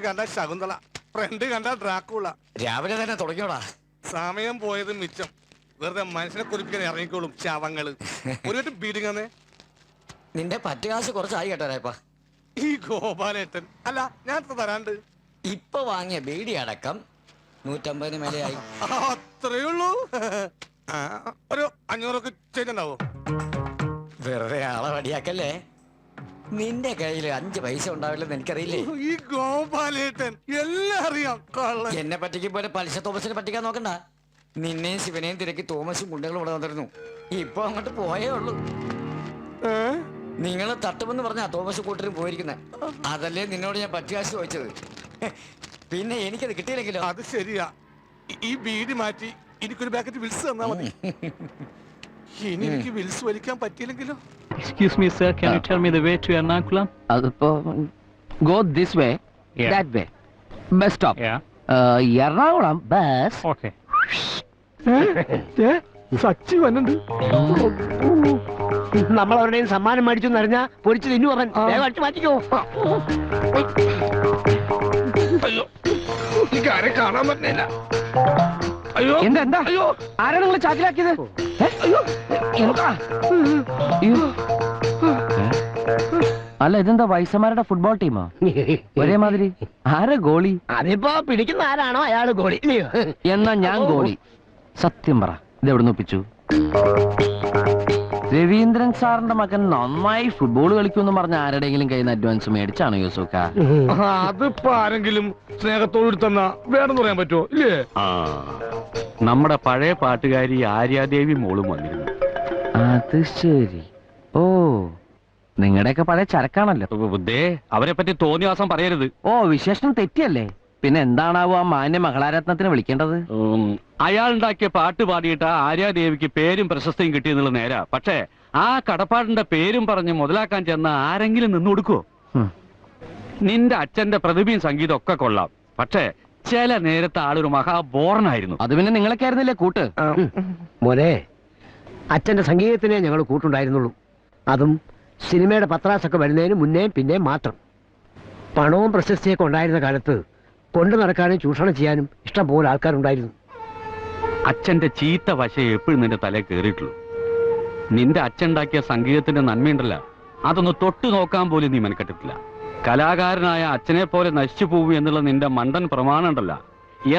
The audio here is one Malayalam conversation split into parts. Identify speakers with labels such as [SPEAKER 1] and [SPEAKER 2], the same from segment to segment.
[SPEAKER 1] കണ്ട ശകുന്തള, ഫ്രണ്ട് കണ്ട ഡ്രാക്കുള.
[SPEAKER 2] രാവിലെ തന്നെ തുടങ്ങിയോടാ.
[SPEAKER 1] സമയം പോയത് മിച്ചം. വെറുതെ മനുഷ്യനെ കുറിപ്പിക്കാൻ ഇറങ്ങിക്കോളും ശവങ്ങള്. ഒരു ബീഡിങ്ങന്നേ.
[SPEAKER 2] നിന്റെ പറ്റുകാശ് കുറച്ചായി കേട്ടാരായപ്പാ.
[SPEAKER 1] ഈ ഗോപാലേട്ടൻ അല്ല, ഞാൻ തരാണ്ട്.
[SPEAKER 2] ഇപ്പൊ വാങ്ങിയ ബീഡി അടക്കം 150 മേലെയായി.
[SPEAKER 1] അത്രേ ഉള്ളൂ. ഒരു 500 ചെയ്തിട്ടുണ്ടാവോ?
[SPEAKER 2] വെറുതെ ആളെ വടിയാക്കല്ലേ. നിന്റെ കയ്യിൽ 5 പൈസ ഉണ്ടാവില്ലെന്ന് എനിക്കറിയില്ലേ.
[SPEAKER 1] ഈ ഗോപാലേട്ടൻ എല്ലാം അറിയാം.
[SPEAKER 2] എന്നെ പറ്റിക്കും പോലെ പലിശ തോമസിനെ പറ്റിക്കാൻ നോക്കണ്ട. നിന്നെയും ശിവനെയും തിരക്കി തോമസും ഗുണ്ടകളും ഇവിടെ വന്നിരുന്നു. ഇപ്പൊ അങ്ങോട്ട് പോയേ ഉള്ളൂ. നിങ്ങൾ തട്ടുമെന്ന് പറഞ്ഞാ തോമസ് കൂട്ടരും പോയിരിക്കുന്നത്. അതല്ലേ നിന്നോട് ഞാൻ പറ്റുകാശ് ചോദിച്ചത്. പിന്നെ എനിക്കത് കിട്ടിയില്ലെങ്കിലോ?
[SPEAKER 1] അത് ശരിയാ. ഈ ബീഡി മാറ്റി എനിക്കൊരു പാക്കറ്റ് വിൽസ് തന്നാ മതി. ഇനി എനിക്ക് വിൽസ് വലിക്കാൻ പറ്റിയില്ലെങ്കിലോ?
[SPEAKER 3] Excuse me, sir. Can you tell me the way to Ernakulam?
[SPEAKER 4] Go this way,
[SPEAKER 3] Yeah.
[SPEAKER 4] that way. Bus stop.
[SPEAKER 3] Yeah.
[SPEAKER 4] Ernakulam bus.
[SPEAKER 3] Okay.
[SPEAKER 1] Sachi വന്നുണ്ട്.
[SPEAKER 4] നമ്മൾ അവരുടെയും സമ്മാനം മേടിച്ചു എന്നറിഞ്ഞാ പൊരിച്ചു തിന്നു പറഞ്ഞു. വേഗം അടിച്ചു മാറ്റിക്കോ.
[SPEAKER 1] അയ്യോ, എനിക്ക് ആരെ കാണാൻ പറ്റില്ല. അയ്യോ,
[SPEAKER 4] എന്താ
[SPEAKER 1] അയ്യോ,
[SPEAKER 4] ആരാണ് നിങ്ങൾ ചാക്കിലാക്കിയത്? അയ്യോ, എന്താ? അല്ല, ഇതെന്താ വയസ്സന്മാരുടെ ഫുട്ബോൾ ടീമോ? ഒരേ മാതിരി. ആരാ ഗോളി? അതിപ്പോ പിടിക്കുന്ന ആരാണോ അയാള് ഗോളി. എന്നാ ഞാൻ ഗോളി. സത്യം പറ, ഇതെവിടെ ഒപ്പിച്ചു? രവീന്ദ്രൻ സാറിന്റെ മകൻ നന്നായി ഫുട്ബോൾ കളിക്കുമെന്ന് പറഞ്ഞ ആരുടെയെങ്കിലും കയ്യിൽ നിന്ന് അഡ്വാൻസ് മേടിച്ചാണോ യൂസുക്ക?
[SPEAKER 1] അതിപ്പോ ആരെങ്കിലും സ്നേഹത്തോട് തന്നാ വേണമെന്ന് പറയാൻ പറ്റുമോ? ഇല്ലേ?
[SPEAKER 3] നമ്മുടെ പഴയ പാട്ടുകാരി ആര്യാദേവി മോളും വന്നിരുന്നു.
[SPEAKER 4] അത് ശരി. ഓ, നിങ്ങളുടെയൊക്കെ പഴയ ചരക്കാണല്ലോ.
[SPEAKER 3] അവരെ പറ്റി തോന്നിയ ദിവസം പറയരുത്.
[SPEAKER 4] ഓ, വിശേഷണം തെറ്റിയല്ലേ? പിന്നെ എന്താണാവോ ആ മാന്യ മകളാരത്നത്തിന് വിളിക്കേണ്ടത്?
[SPEAKER 3] അയാൾ ഉണ്ടാക്കിയ പാട്ട് പാടിയിട്ട് ആര്യാദേവിക്ക് പേരും പ്രശസ്തിയും കിട്ടിയെന്നുള്ള നേരാ. പക്ഷേ ആ കടപ്പാടിന്റെ പേരും പറഞ്ഞ് മുതലാക്കാൻ ചെന്ന ആരെങ്കിലും നിന്ന് കൊടുക്കുവോ? നിന്റെ അച്ഛന്റെ പ്രതിഭയും സംഗീതം ഒക്കെ കൊള്ളാം. പക്ഷേ ചില നേരത്തെ ആളൊരു മഹാബോറനായിരുന്നു.
[SPEAKER 4] അത് പിന്നെ നിങ്ങളൊക്കെ ആയിരുന്നില്ലേ കൂട്ട്?
[SPEAKER 5] മോനെ, അച്ഛന്റെ സംഗീതത്തിനെ ഞങ്ങൾ കൂട്ടുണ്ടായിരുന്നുള്ളൂ. അതും സിനിമയുടെ പത്രാസൊക്കെ വരുന്നതിന് മുന്നേ പിന്നെ മാത്രം. പണവും പ്രശസ്തിയൊക്കെ ഉണ്ടായിരുന്ന കാലത്ത് കൊണ്ടു നടക്കാനും ചൂഷണം ചെയ്യാനും ഇഷ്ടം പോലെ ആൾക്കാരുണ്ടായിരുന്നു.
[SPEAKER 3] അച്ഛന്റെ ചീത്ത വശ എപ്പോഴും നിന്റെ തലയിൽ കയറിയിട്ടുള്ളൂ. നിന്റെ അച്ഛൻ ഉണ്ടാക്കിയ സംഗീതത്തിന്റെ നന്മയുണ്ടല്ല, അതൊന്ന് തൊട്ടു നോക്കാൻ പോലും നീ മെനക്കെട്ടിട്ടില്ല. കലാകാരനായ അച്ഛനെ പോലെ നശിച്ചു പോവൂ എന്നുള്ള നിന്റെ മണ്ടൻ പ്രമാണം ഉണ്ടല്ല,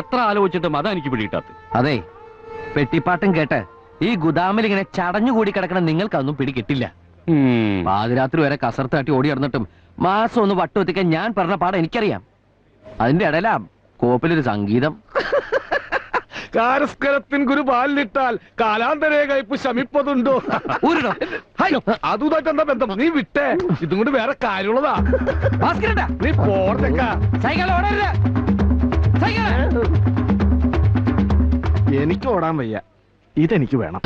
[SPEAKER 3] എത്ര ആലോചിച്ചിട്ടും അതാ എനിക്ക് പിടിയിട്ടാത്ത.
[SPEAKER 4] അതെ, പെട്ടിപ്പാട്ടും കേട്ട് ഈ ഗുദാമിൽ ഇങ്ങനെ ചടഞ്ഞുകൂടി കിടക്കണ നിങ്ങൾക്കൊന്നും പിടികിട്ടില്ല. പാതിരാത്രി വരെ കസർത്ത് തട്ടി ഓടി നടന്നിട്ടും മാസം ഒന്ന് വട്ടുവെത്തിക്കാൻ ഞാൻ പറഞ്ഞ പാഠം എനിക്കറിയാം. അതിന്റെ ഇടയിലാ കോപ്പിലൊരു സംഗീതം.
[SPEAKER 1] കാരസ്കരത്തിൻ ഗുരു പാലിട്ടാൽ കാലാന്തരേ കയ്പ് ശമിപ്പതുണ്ടോ? അതുമായിട്ട് എന്താ ബന്ധം? നീ വിട്ടേ, ഇതും കൊണ്ട് വേറെ കാര്യമുള്ളതാ. നീ പോർത്തേക്കാ. എനിക്ക് ഓടാൻ വയ്യ, ഇതെനിക്ക് വേണം.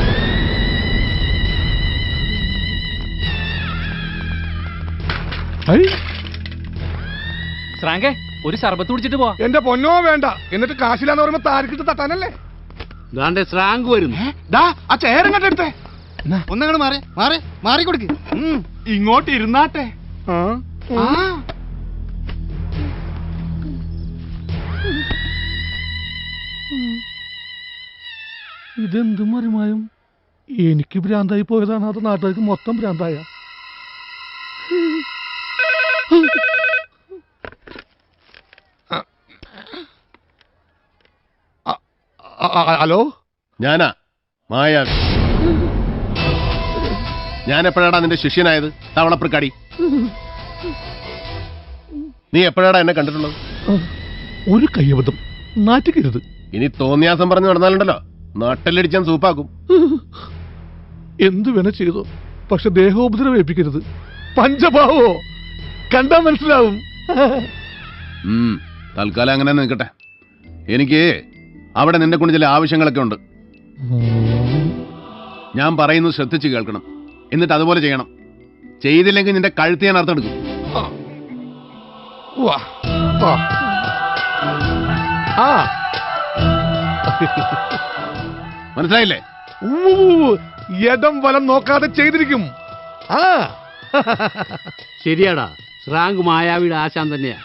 [SPEAKER 3] ശ്രാങ്കേ, ഒരു സർബത്ത് കുടിച്ചിട്ട് പോവാ.
[SPEAKER 1] എന്റെ പൊന്നോ വേണ്ട. എന്നിട്ട് കാശിലാന്ന് പറയുമ്പോ താരിക്കിട്ട് തട്ടാനല്ലേ?
[SPEAKER 3] ശ്രാങ്ക് വരുന്നു.
[SPEAKER 1] ആ ചേരം കണ്ടെടുത്തേ. ഒന്നങ്ങട് മാറി മാറി മാറി കൊടുക്ക്. ഇങ്ങോട്ട് ഇരുന്നാട്ടെ. ഇതെന്ത് മറിമായും? എനിക്ക് ഭ്രാന്തായി പോയതാണ്, അത് നാട്ടുകാർക്ക് മൊത്തം ഭ്രാന്തായ. ഹലോ,
[SPEAKER 6] ഞാനാ മായാവി. ഞാൻ എപ്പോഴാടാ നിന്റെ ശിഷ്യനായത്? തവളപ്രക്കാടി, നീ എപ്പോഴാടാ എന്നെ കണ്ടിട്ടുള്ളത്?
[SPEAKER 1] ഒരു കയ്യബദ്ധം, നാറ്റിക്കരുത്.
[SPEAKER 6] ഇനി തോന്നിയാസം പറഞ്ഞു നടന്നാലുണ്ടല്ലോ, നാട്ടിലടിച്ചാൻ സൂപ്പാക്കും.
[SPEAKER 1] എന്തു വേണ ചെയ്തോ, പക്ഷെ ദേഹോപദ്രവം ഏൽപ്പിക്കരുത്. പഞ്ചഭാവോ കണ്ടാ മനസ്സിലാവും.
[SPEAKER 6] തൽക്കാലം അങ്ങനെ നിൽക്കട്ടെ. എനിക്ക് അവിടെ നിന്നെ കൊണ്ട് ചില ആവശ്യങ്ങളൊക്കെ ഉണ്ട്. ഞാൻ പറയുന്നത് ശ്രദ്ധിച്ച് കേൾക്കണം, എന്നിട്ട് അതുപോലെ ചെയ്യണം. ചെയ്തില്ലെങ്കിൽ നിന്റെ കഴുത്ത് ഞാൻ അർത്ഥമെടുക്കും. മനസ്സിലായില്ലേ?
[SPEAKER 1] ഇടം വലം നോക്കാതെ ചെയ്തിരിക്കും.
[SPEAKER 7] ശരിയാടാ, ശ്രാങ്ക് മായാവിയുടെ ആശാൻ തന്നെയാ.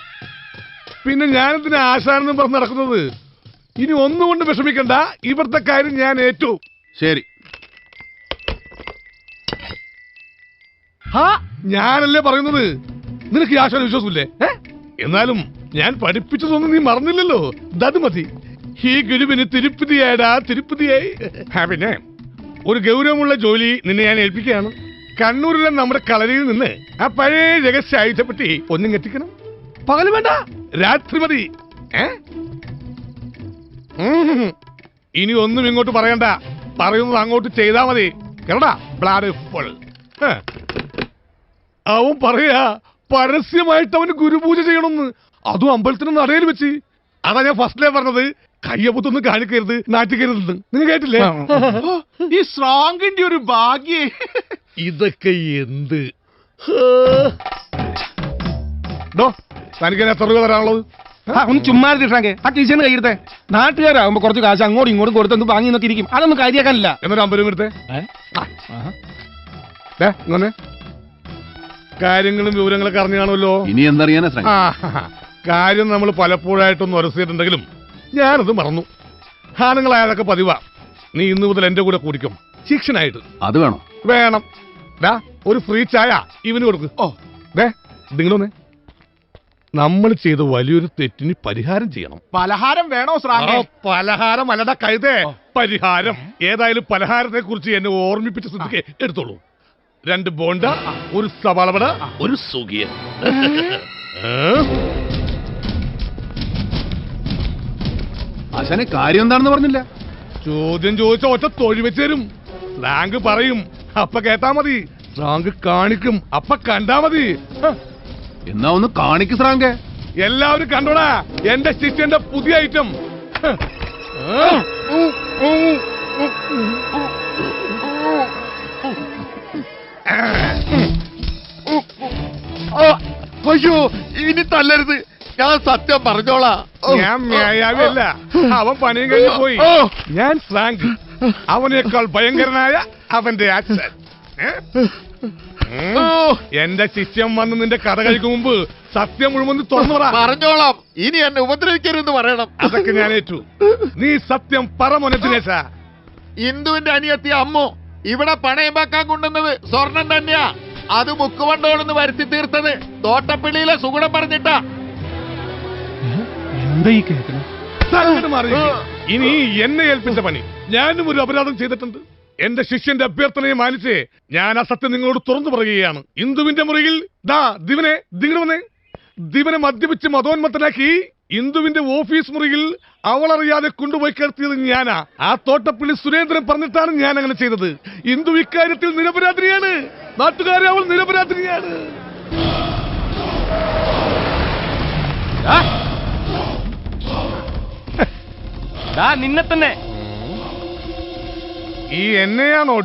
[SPEAKER 7] പിന്നെ ഞാനെന്തിനാ ആശാനെന്നും പറഞ്ഞ് നടക്കുന്നത്? ഇനി ഒന്നുകൊണ്ട് വിഷമിക്കണ്ട, ഇവിടുത്തെ കാര്യം ഞാൻ ഏറ്റു.
[SPEAKER 6] ശരി.
[SPEAKER 7] ഞാനല്ലേ പറയുന്നത്, നിനക്ക് ഈ ആശാന വിശ്വാസമില്ലേ? എന്നാലും ഞാൻ പഠിപ്പിച്ചതൊന്നും നീ മറന്നില്ലല്ലോ. അത് മതി. ഈ ഗുരുവിന് തിരുപ്പതിയായടാ, തിരുപ്പതിയായി. പിന്നെ ഒരു ഗൗരവമുള്ള ജോലി നിന്നെ ഞാൻ ഏൽപ്പിക്കുകയാണ്. കണ്ണൂരിലെ നമ്മുടെ കളരിയിൽ നിന്ന് ആ പഴയ രഹസ്യ ആയുധപ്പെട്ടി ഒന്നും കെട്ടിക്കണം. പകല് വേണ്ട, രാത്രി മതി. ഇനി ഒന്നും ഇങ്ങോട്ട് പറയണ്ട, പറയുന്നത് അങ്ങോട്ട് ചെയ്താ മതി. കേരള ബ്ലാഡ് ഫുൾ. അവൻ പറയാ പരസ്യമായിട്ട് അവന് ഗുരുപൂജ ചെയ്യണമെന്ന്, അതും അമ്പലത്തിന് നടയിൽ വെച്ച്. അതാ ഞാൻ ഫസ്റ്റിലേ പറഞ്ഞത്, കയ്യപ്പത്തൊന്നും കാണിക്കരുത്, നാട്ടിക്കരുതെന്ന്. നിങ്ങൾ കേട്ടില്ലേ?
[SPEAKER 6] ഈ സ്ട്രോങ്ങിന്റെ ഒരു ഭാഗ്യേ.
[SPEAKER 7] ഇതൊക്കെ എന്ത് തനിക്ക് എത്ര രൂപ തരാനുള്ളത്?
[SPEAKER 8] ഒന്ന് ചുമ്മാ തീർച്ചാങ്കെ ആ ടീച്ചറിന് കയ്യിരുത്തെ. നാട്ടുകാരാകുമ്പോ കുറച്ച് കാശ് അങ്ങോട്ടും ഇങ്ങോട്ടും കൊടുത്തൊന്ന് വാങ്ങി നോക്കി ഇരിക്കും. അതൊന്നും കാര്യാക്കാനില്ല.
[SPEAKER 7] എന്നൊരു 50 രൂപ എടുത്തേ. ഇങ്ങനെ കാര്യങ്ങളും വിവരങ്ങളൊക്കെ അറിഞ്ഞു കാണുമല്ലോ.
[SPEAKER 6] ഇനി എന്തറിയാനാ ശ്രമം?
[SPEAKER 7] കാര്യം നമ്മൾ പലപ്പോഴായിട്ടൊന്ന് ഉരസിയിട്ടുണ്ടെങ്കിലും ഞാനത് മറന്നു. ആണുങ്ങളായതൊക്കെ പതിവാ. നീ ഇന്നു മുതൽ എന്റെ കൂടെ കൂടിക്കും, ശിക്ഷനായിട്ട്.
[SPEAKER 6] അത് വേണോ?
[SPEAKER 7] വേണം. ഒരു ഫ്രീ ചായ ഇവന് കൊടുക്ക്. നിങ്ങളൊന്നേ, നമ്മൾ ചെയ്ത വലിയൊരു തെറ്റിന് പരിഹാരം ചെയ്യണം.
[SPEAKER 6] പലഹാരം വേണോ ശ്രാങ്കേ?
[SPEAKER 7] പലഹാരം അല്ലടാ കഴുതേ, പരിഹാരം. ഏതായാലും പലഹാരത്തെ കുറിച്ച് എന്നെ ഓർമ്മിപ്പിച്ച സ്ഥിതിക്ക് എടുത്തോളൂ. 2 ബോണ്ട, ഒരു സവാളവട, ഒരു സുഖിയൻ.
[SPEAKER 6] ആശാനെ കാര്യം എന്താണെന്ന് പറഞ്ഞില്ല.
[SPEAKER 7] ചോദ്യം ചോദിച്ച ഒറ്റ തൊഴി വെച്ച് തരും. സ്ലാങ്ക് പറയും, അപ്പ കേട്ടാ മതി. സ്ലാങ്ക് കാണിക്കും, അപ്പ കണ്ടാ മതി.
[SPEAKER 6] എന്നാ ഒന്ന് കാണിക്ക് ശ്രാങ്കേ.
[SPEAKER 7] എല്ലാവരും കണ്ടോടാ എന്റെ ശിഷ്യന്റെ പുതിയ ഐറ്റം.
[SPEAKER 6] അയ്യോ, ഇനി തല്ലരുത്, ഞാൻ സത്യം പറഞ്ഞോളാം.
[SPEAKER 7] ഞാൻ മ്യായാവല്ല, അവൻ പണിയും കഴിഞ്ഞു പോയി. ഞാൻ ഫ്രാങ്ക്, അവനേക്കാൾ ഭയങ്കരനായ അവന്റെ അച്ഛൻ. എന്റെ ശിഷ്യം വന്ന് നിന്റെ കഥ കഴിക്കും മുമ്പ് സത്യം മുഴുവൻ തുറന്നു
[SPEAKER 6] പറഞ്ഞോളാം. ഇനി എന്നെ ഉപദ്രവിക്കരുതെന്ന് പറയണം.
[SPEAKER 7] അതൊക്കെ ഞാൻ ഏറ്റു. നീ സത്യം പറ മോനെ ദിനേശ.
[SPEAKER 6] ഇന്ദുവിന്റെ അനിയത്തി അമ്മു ഇവിടെ പണയം വെക്കാൻ കൊണ്ടുവന്നത് സ്വർണം തന്നെയാ. അത് മുക്കുവണ്ടോളെന്ന് വരുത്തി തീർത്തത് തോട്ടപ്പള്ളിയിലെ സുഗുണം പറഞ്ഞിട്ടാ.
[SPEAKER 7] ഇനി എന്നെ ഏൽപ്പിച്ച പണി. ഞാനും ഒരു അപരാധം ചെയ്തിട്ടുണ്ട്. എന്റെ ശിഷ്യന്റെ അഭ്യർത്ഥനയെ മാനിച്ച് ഞാൻ ആ സത്യം നിങ്ങളോട് തുറന്നു പറയുകയാണ്. ഇന്ദുവിന്റെ മുറിയിൽ ദിവനെ മദ്യപിച്ച് മതോന്മത്തനാക്കി ഇന്ദുവിന്റെ ഓഫീസ് മുറിയിൽ അവളറിയാതെ കൊണ്ടുപോയി കിടത്തിയത് ഞാനാ. ആ തോട്ടപ്പള്ളി സുരേന്ദ്രൻ പറഞ്ഞിട്ടാണ് ഞാൻ അങ്ങനെ ചെയ്തത്. ഇന്ദു ഇക്കാര്യത്തിൽ നിരപരാധിനിയാണ്. നാട്ടുകാരെ, അവൾ നിരപരാധിനിയാണ്.
[SPEAKER 8] നിന്നെ തന്നെ
[SPEAKER 7] ഈ എന്നെയാണോ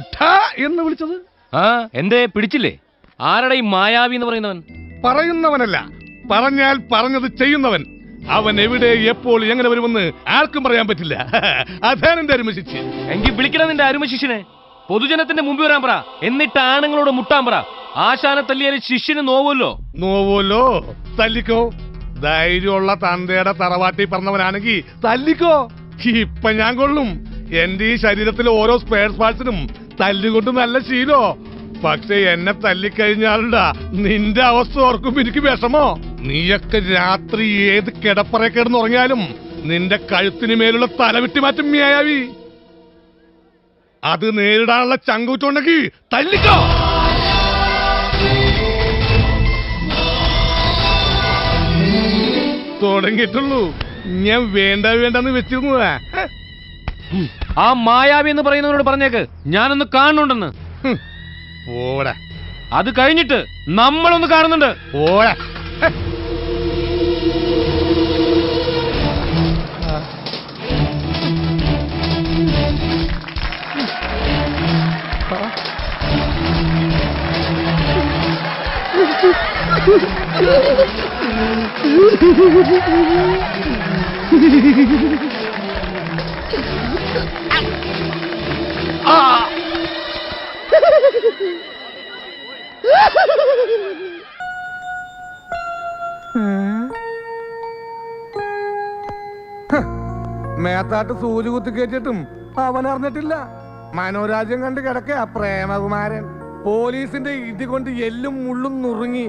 [SPEAKER 7] എന്ന് വിളിച്ചത്?
[SPEAKER 8] എന്തേ പിടിച്ചില്ലേ? ആരുടെ ഈ മായാവി എന്ന് പറയുന്നവൻ?
[SPEAKER 7] പറയുന്നവനല്ല, പറഞ്ഞാൽ പറഞ്ഞത് ചെയ്യുന്നവൻ. അവൻ എവിടെ, എപ്പോൾ, എങ്ങനെ വരുമെന്ന് ആർക്കും പറയാൻ പറ്റില്ല. അതാണ് എന്റെ അരുമശിഷ്യ.
[SPEAKER 8] എങ്കിൽ വിളിക്കണം നിന്റെ അരുമശിഷ്യനെ. പൊതുജനത്തിന്റെ മുമ്പിൽ വരാൻ പറ, എന്നിട്ട് ആണുങ്ങളോട് മുട്ടാൻ പറ. ആശാനെ തല്ലിയാലും ശിഷ്യന് നോവുമല്ലോ. തല്ലിക്കോ. ധൈര്യമുള്ള തന്തയുടെ തറവാട്ടി പറഞ്ഞവനാണെങ്കിൽ തല്ലിക്കോ. ഇപ്പൊ ഞാൻ കൊള്ളും. എന്റെ ഈ ശരീരത്തിലെ ഓരോ സ്പെയർ പാർട്സിനും തല്ലുകൊണ്ട് നല്ല ശീലോ. പക്ഷെ എന്നെ തല്ലിക്കഴിഞ്ഞാലുണ്ടാ നിന്റെ അവസ്ഥ ഓർക്കുമ്പോ എനിക്ക് വിഷമോ. നീയൊക്കെ രാത്രി ഏത് കിടപ്പറ കിടന്നുറങ്ങിയാലും നിന്റെ കഴുത്തിന് മേലുള്ള തലവിട്ടി മാറ്റും മ്യായാവി. അത് നേരിടാനുള്ള ചങ്കൂറ്റുണ്ടെങ്കിൽ തല്ലിക്കോ. തുടങ്ങിയിട്ടുള്ളൂ. ഞാൻ വേണ്ടെന്ന് വെച്ചിരുന്നതാ. ആ മായാവി എന്ന് പറയുന്നവരോട് പറഞ്ഞേക്ക് ഞാനൊന്ന് കാണുന്നുണ്ടെന്ന്.
[SPEAKER 7] ഓടാ.
[SPEAKER 8] അത് കഴിഞ്ഞിട്ട് നമ്മളൊന്ന് കാണുന്നുണ്ട്.
[SPEAKER 7] ഓടാ. മേത്താട്ട് സൂചി കുത്തി കയറ്റിട്ടും അവൻ അറിഞ്ഞിട്ടില്ല. മനോരാജ്യം കണ്ട് കിടക്ക പ്രേമകുമാരൻ. പോലീസിന്റെ ഇടി കൊണ്ട് എല്ലും മുള്ളും നുറുങ്ങി.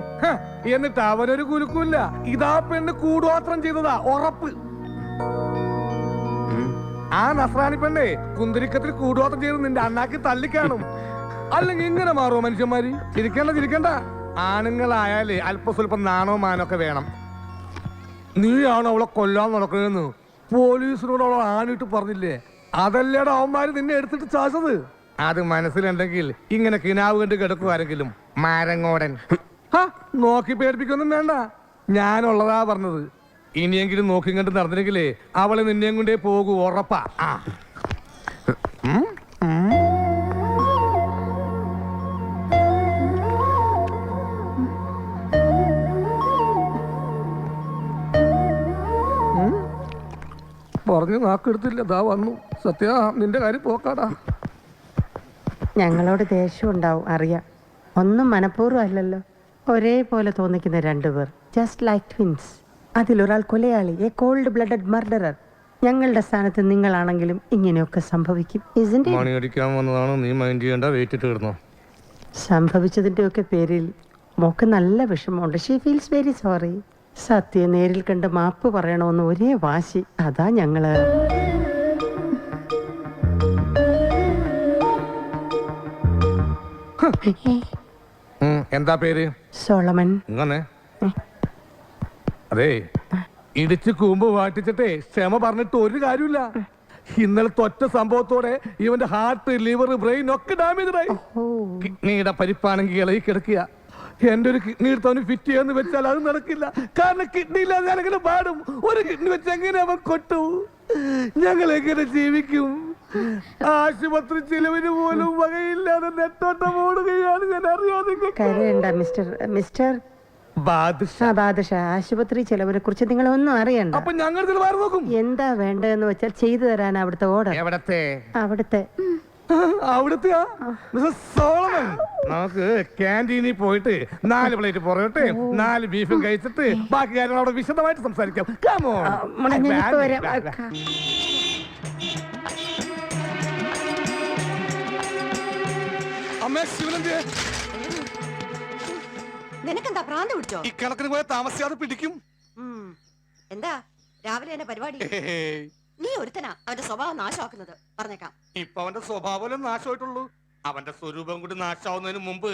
[SPEAKER 7] എന്നിട്ട് അവനൊരു കുലുക്കില്ല. ഇതാ പെണ്ണ് കൂടുപാത്രം ചെയ്തതാ ഉറപ്പ്. ആ നസ്രാണി പെണ്ണെ കുന്തിരിക്കത്തിൽ കൂടുപാത്രം ചെയ്ത് നിന്റെ അണ്ണാക്കി തള്ളിക്കാണും. അല്ലെങ്കിൽ ഇങ്ങനെ മാറുമോ മനുഷ്യന്മാര്? ചിരിക്കണ്ട. ആണുങ്ങളായാലേ അല്പ സ്വല്പം നാണോ മാനോ ഒക്കെ വേണം. നീയാണോ അവളെ കൊല്ലാൻ നടക്കുന്നതെന്ന് പോലീസിനോട് അവളെ ആണിട്ട് പറഞ്ഞില്ലേ? അതല്ലേടാ അവന്മാര് നിന്നെ എടുത്തിട്ട് ചാച്ചത്. അത് മനസ്സിലുണ്ടെങ്കിൽ ഇങ്ങനെ കിനാവ് കണ്ട് കിടക്കുവാരെങ്കിലും മാരങ്ങോടൻ. നോക്കി പേടിപ്പിക്കൊന്നും വേണ്ട, ഞാനുള്ളതാ പറഞ്ഞത്. ഇനിയെങ്കിലും നോക്കി കണ്ട് നടന്നില്ലെങ്കിലേ അവള് നിന്നെയും കൊണ്ടേ പോകൂ, ഉറപ്പാ. പറഞ്ഞു നാക്കെടുത്തില്ല, ദാ വന്നു. സത്യ നിന്റെ കാര്യം പോക്കാടാ.
[SPEAKER 9] ഞങ്ങളോട് ദേഷ്യം ഉണ്ടാവും, അറിയാം. ഒന്നും മനഃപൂർവ്വം അല്ലല്ലോ. ഒരേപോലെ തോന്നിക്കുന്ന രണ്ടുപേർ, ജസ്റ്റ് ലൈക്ക് ട്വിൻസ്. അതിലൊരാൾ കൊലയാളി, എ കോൾഡ് ബ്ലഡഡ് മർഡറർ. ഞങ്ങളുടെ സ്ഥാനത്ത് നിങ്ങളാണെങ്കിലും ഇങ്ങനെയൊക്കെ സംഭവിക്കും.
[SPEAKER 7] മണിയടിക്കാൻ വന്നതാണ്, നീ മൈൻഡ് ചെയ്യേണ്ട, വെയിറ്റ് ഇട്ട് കിടന്നു.
[SPEAKER 9] സംഭവിച്ചതിൻ്റെയൊക്കെ പേരിൽ മോക്ക് നല്ല വിഷമമുണ്ട്. She feels very sorry. സത്യം നേരിൽ കണ്ട് മാപ്പ് പറയണമെന്ന് ഒരേ വാശി. അതാ ഞങ്ങള്.
[SPEAKER 7] എന്താ പേര്?
[SPEAKER 9] സോളമൻ.
[SPEAKER 7] ഇങ്ങനെ അതെ, ഇടിച്ച് കൂമ്പ് വാട്ടിച്ചിട്ടേ ക്ഷമ പറഞ്ഞിട്ട് ഒരു കാര്യമില്ല. ഇന്നലെ തൊറ്റ സംഭവത്തോടെ ഇവന്റെ ഹാർട്ട്, ലിവർ, ബ്രെയിൻ ഒക്കെ ഡാമേജ് ആയി. കിഡ്നിയുടെ പരിപ്പാണെങ്കിൽ ഇളകി കിടക്കുക. എന്റെ ഒരു കിഡ്നി എടുത്തവന് ഫിറ്റ് ചെയ്യാന്ന് വെച്ചാൽ അത് നടക്കില്ല. കാരണം കിഡ്നി ഇല്ലാതെ ഞാനെങ്ങനെ പാടും? ഒരു കിഡ്നി വെച്ച് എങ്ങനെ അവൻ കൊട്ടു? ഞങ്ങൾ എങ്ങനെ ജീവിക്കും? ആശുപത്രി ചിലവിന് പോലും വകയില്ലാതെ നെട്ടോട്ടം ഓടുകയാണ്. ഞാൻ അറിയാതെ
[SPEAKER 9] മിസ്റ്റർ ബാദഷ, ആശുപത്രി ചെലവിനെ കുറിച്ച് നിങ്ങൾ ഒന്നും അറിയണ്ട.
[SPEAKER 7] അപ്പൊ ഞങ്ങൾ നോക്കും.
[SPEAKER 9] എന്താ വേണ്ടതെന്ന് വെച്ചാൽ ചെയ്തു തരാൻ അവിടുത്തെ ഓർഡർ. അവിടുത്തെ
[SPEAKER 7] അവിടുത്തെയാ സോളമൻ. നമുക്ക് ക്യാൻറ്റീനിൽ പോയിട്ട് 4 പ്ലേറ്റ് പൊറോട്ടെ 4 ബീഫും കഴിച്ചിട്ട് ബാക്കി കാര്യങ്ങൾ അവിടെ വിശദമായിട്ട് സംസാരിക്കാം.
[SPEAKER 10] നിനക്കെന്താ ഭ്രാന്ത് പിടിച്ചോ?
[SPEAKER 1] ഇക്കണക്കിന് പോയ താമസിയാതെ പിടിക്കും.
[SPEAKER 10] എന്താ രാവിലെ എന്നെ പരിപാടി? നീ ഒരുത്തനാ അവന്റെ സ്വഭാവം നാശമാക്കുന്നത്, പറഞ്ഞേക്കാം.
[SPEAKER 1] ഇപ്പൊ അവന്റെ സ്വഭാവം നാശമായിട്ടുള്ളൂ. അവന്റെ സ്വരൂപം കൂടി നാശാവുന്നതിന് മുമ്പ്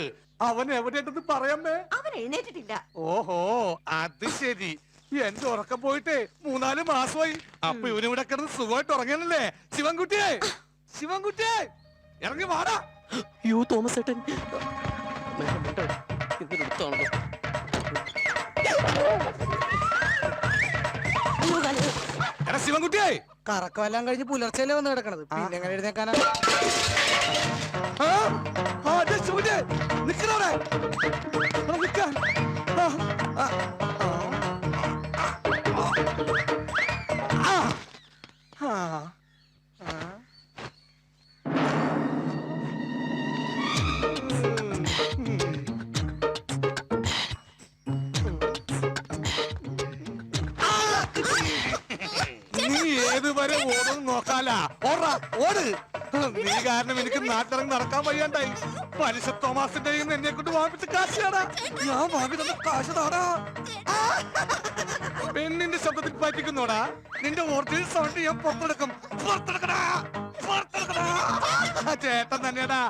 [SPEAKER 1] അവൻ എവിടെയുണ്ടെന്ന് പറയാമേ?
[SPEAKER 10] അവൻ എഴുന്നേറ്റിട്ടില്ല.
[SPEAKER 1] ഓഹോ, അത് ശരി. എന്റെ ഉറക്കം പോയിട്ടേ 3-4 മാസമായി. അപ്പൊ ഇവനിവിടെ കിടന്ന് സുഖമായിട്ട് ഉറങ്ങാനല്ലേ? ശിവൻകുട്ടിയെ, ശിവൻകുട്ടിയെ ഇറങ്ങി വാടാ.
[SPEAKER 4] യു തോമസ് ഏട്ടൻ.
[SPEAKER 1] എടാ ശിവൻകുട്ടിയെ,
[SPEAKER 4] കറക്കമെല്ലാം കഴിഞ്ഞ് പുലർച്ചെയല്ലേ വന്ന് കിടക്കണത്, പിന്നെ എങ്ങനെ എഴുന്നേക്കാനാ?
[SPEAKER 1] നീ ഏതുവരെ ഓടും നോക്കാലാ? ഓട്. നീ കാരണം എനിക്ക് നാട്ടിറങ്ങി നടക്കാൻ വയ്യാണ്ടായി. പലിശ തോമാസിന്റെ എന്നെ കൊണ്ട് വാങ്ങിച്ച കാശാടാ. ഞാൻ വാങ്ങി തന്ന കാശ് താടാ. പെണ്ണിന്റെ ശബ്ദത്തിൽ പറ്റിക്കുന്നോടാ. നിന്റെ ഒറിജിനൽ സൗണ്ട് ഞാൻ പുറത്തെടുക്കും. ചേട്ടൻ തന്നെയാടാ,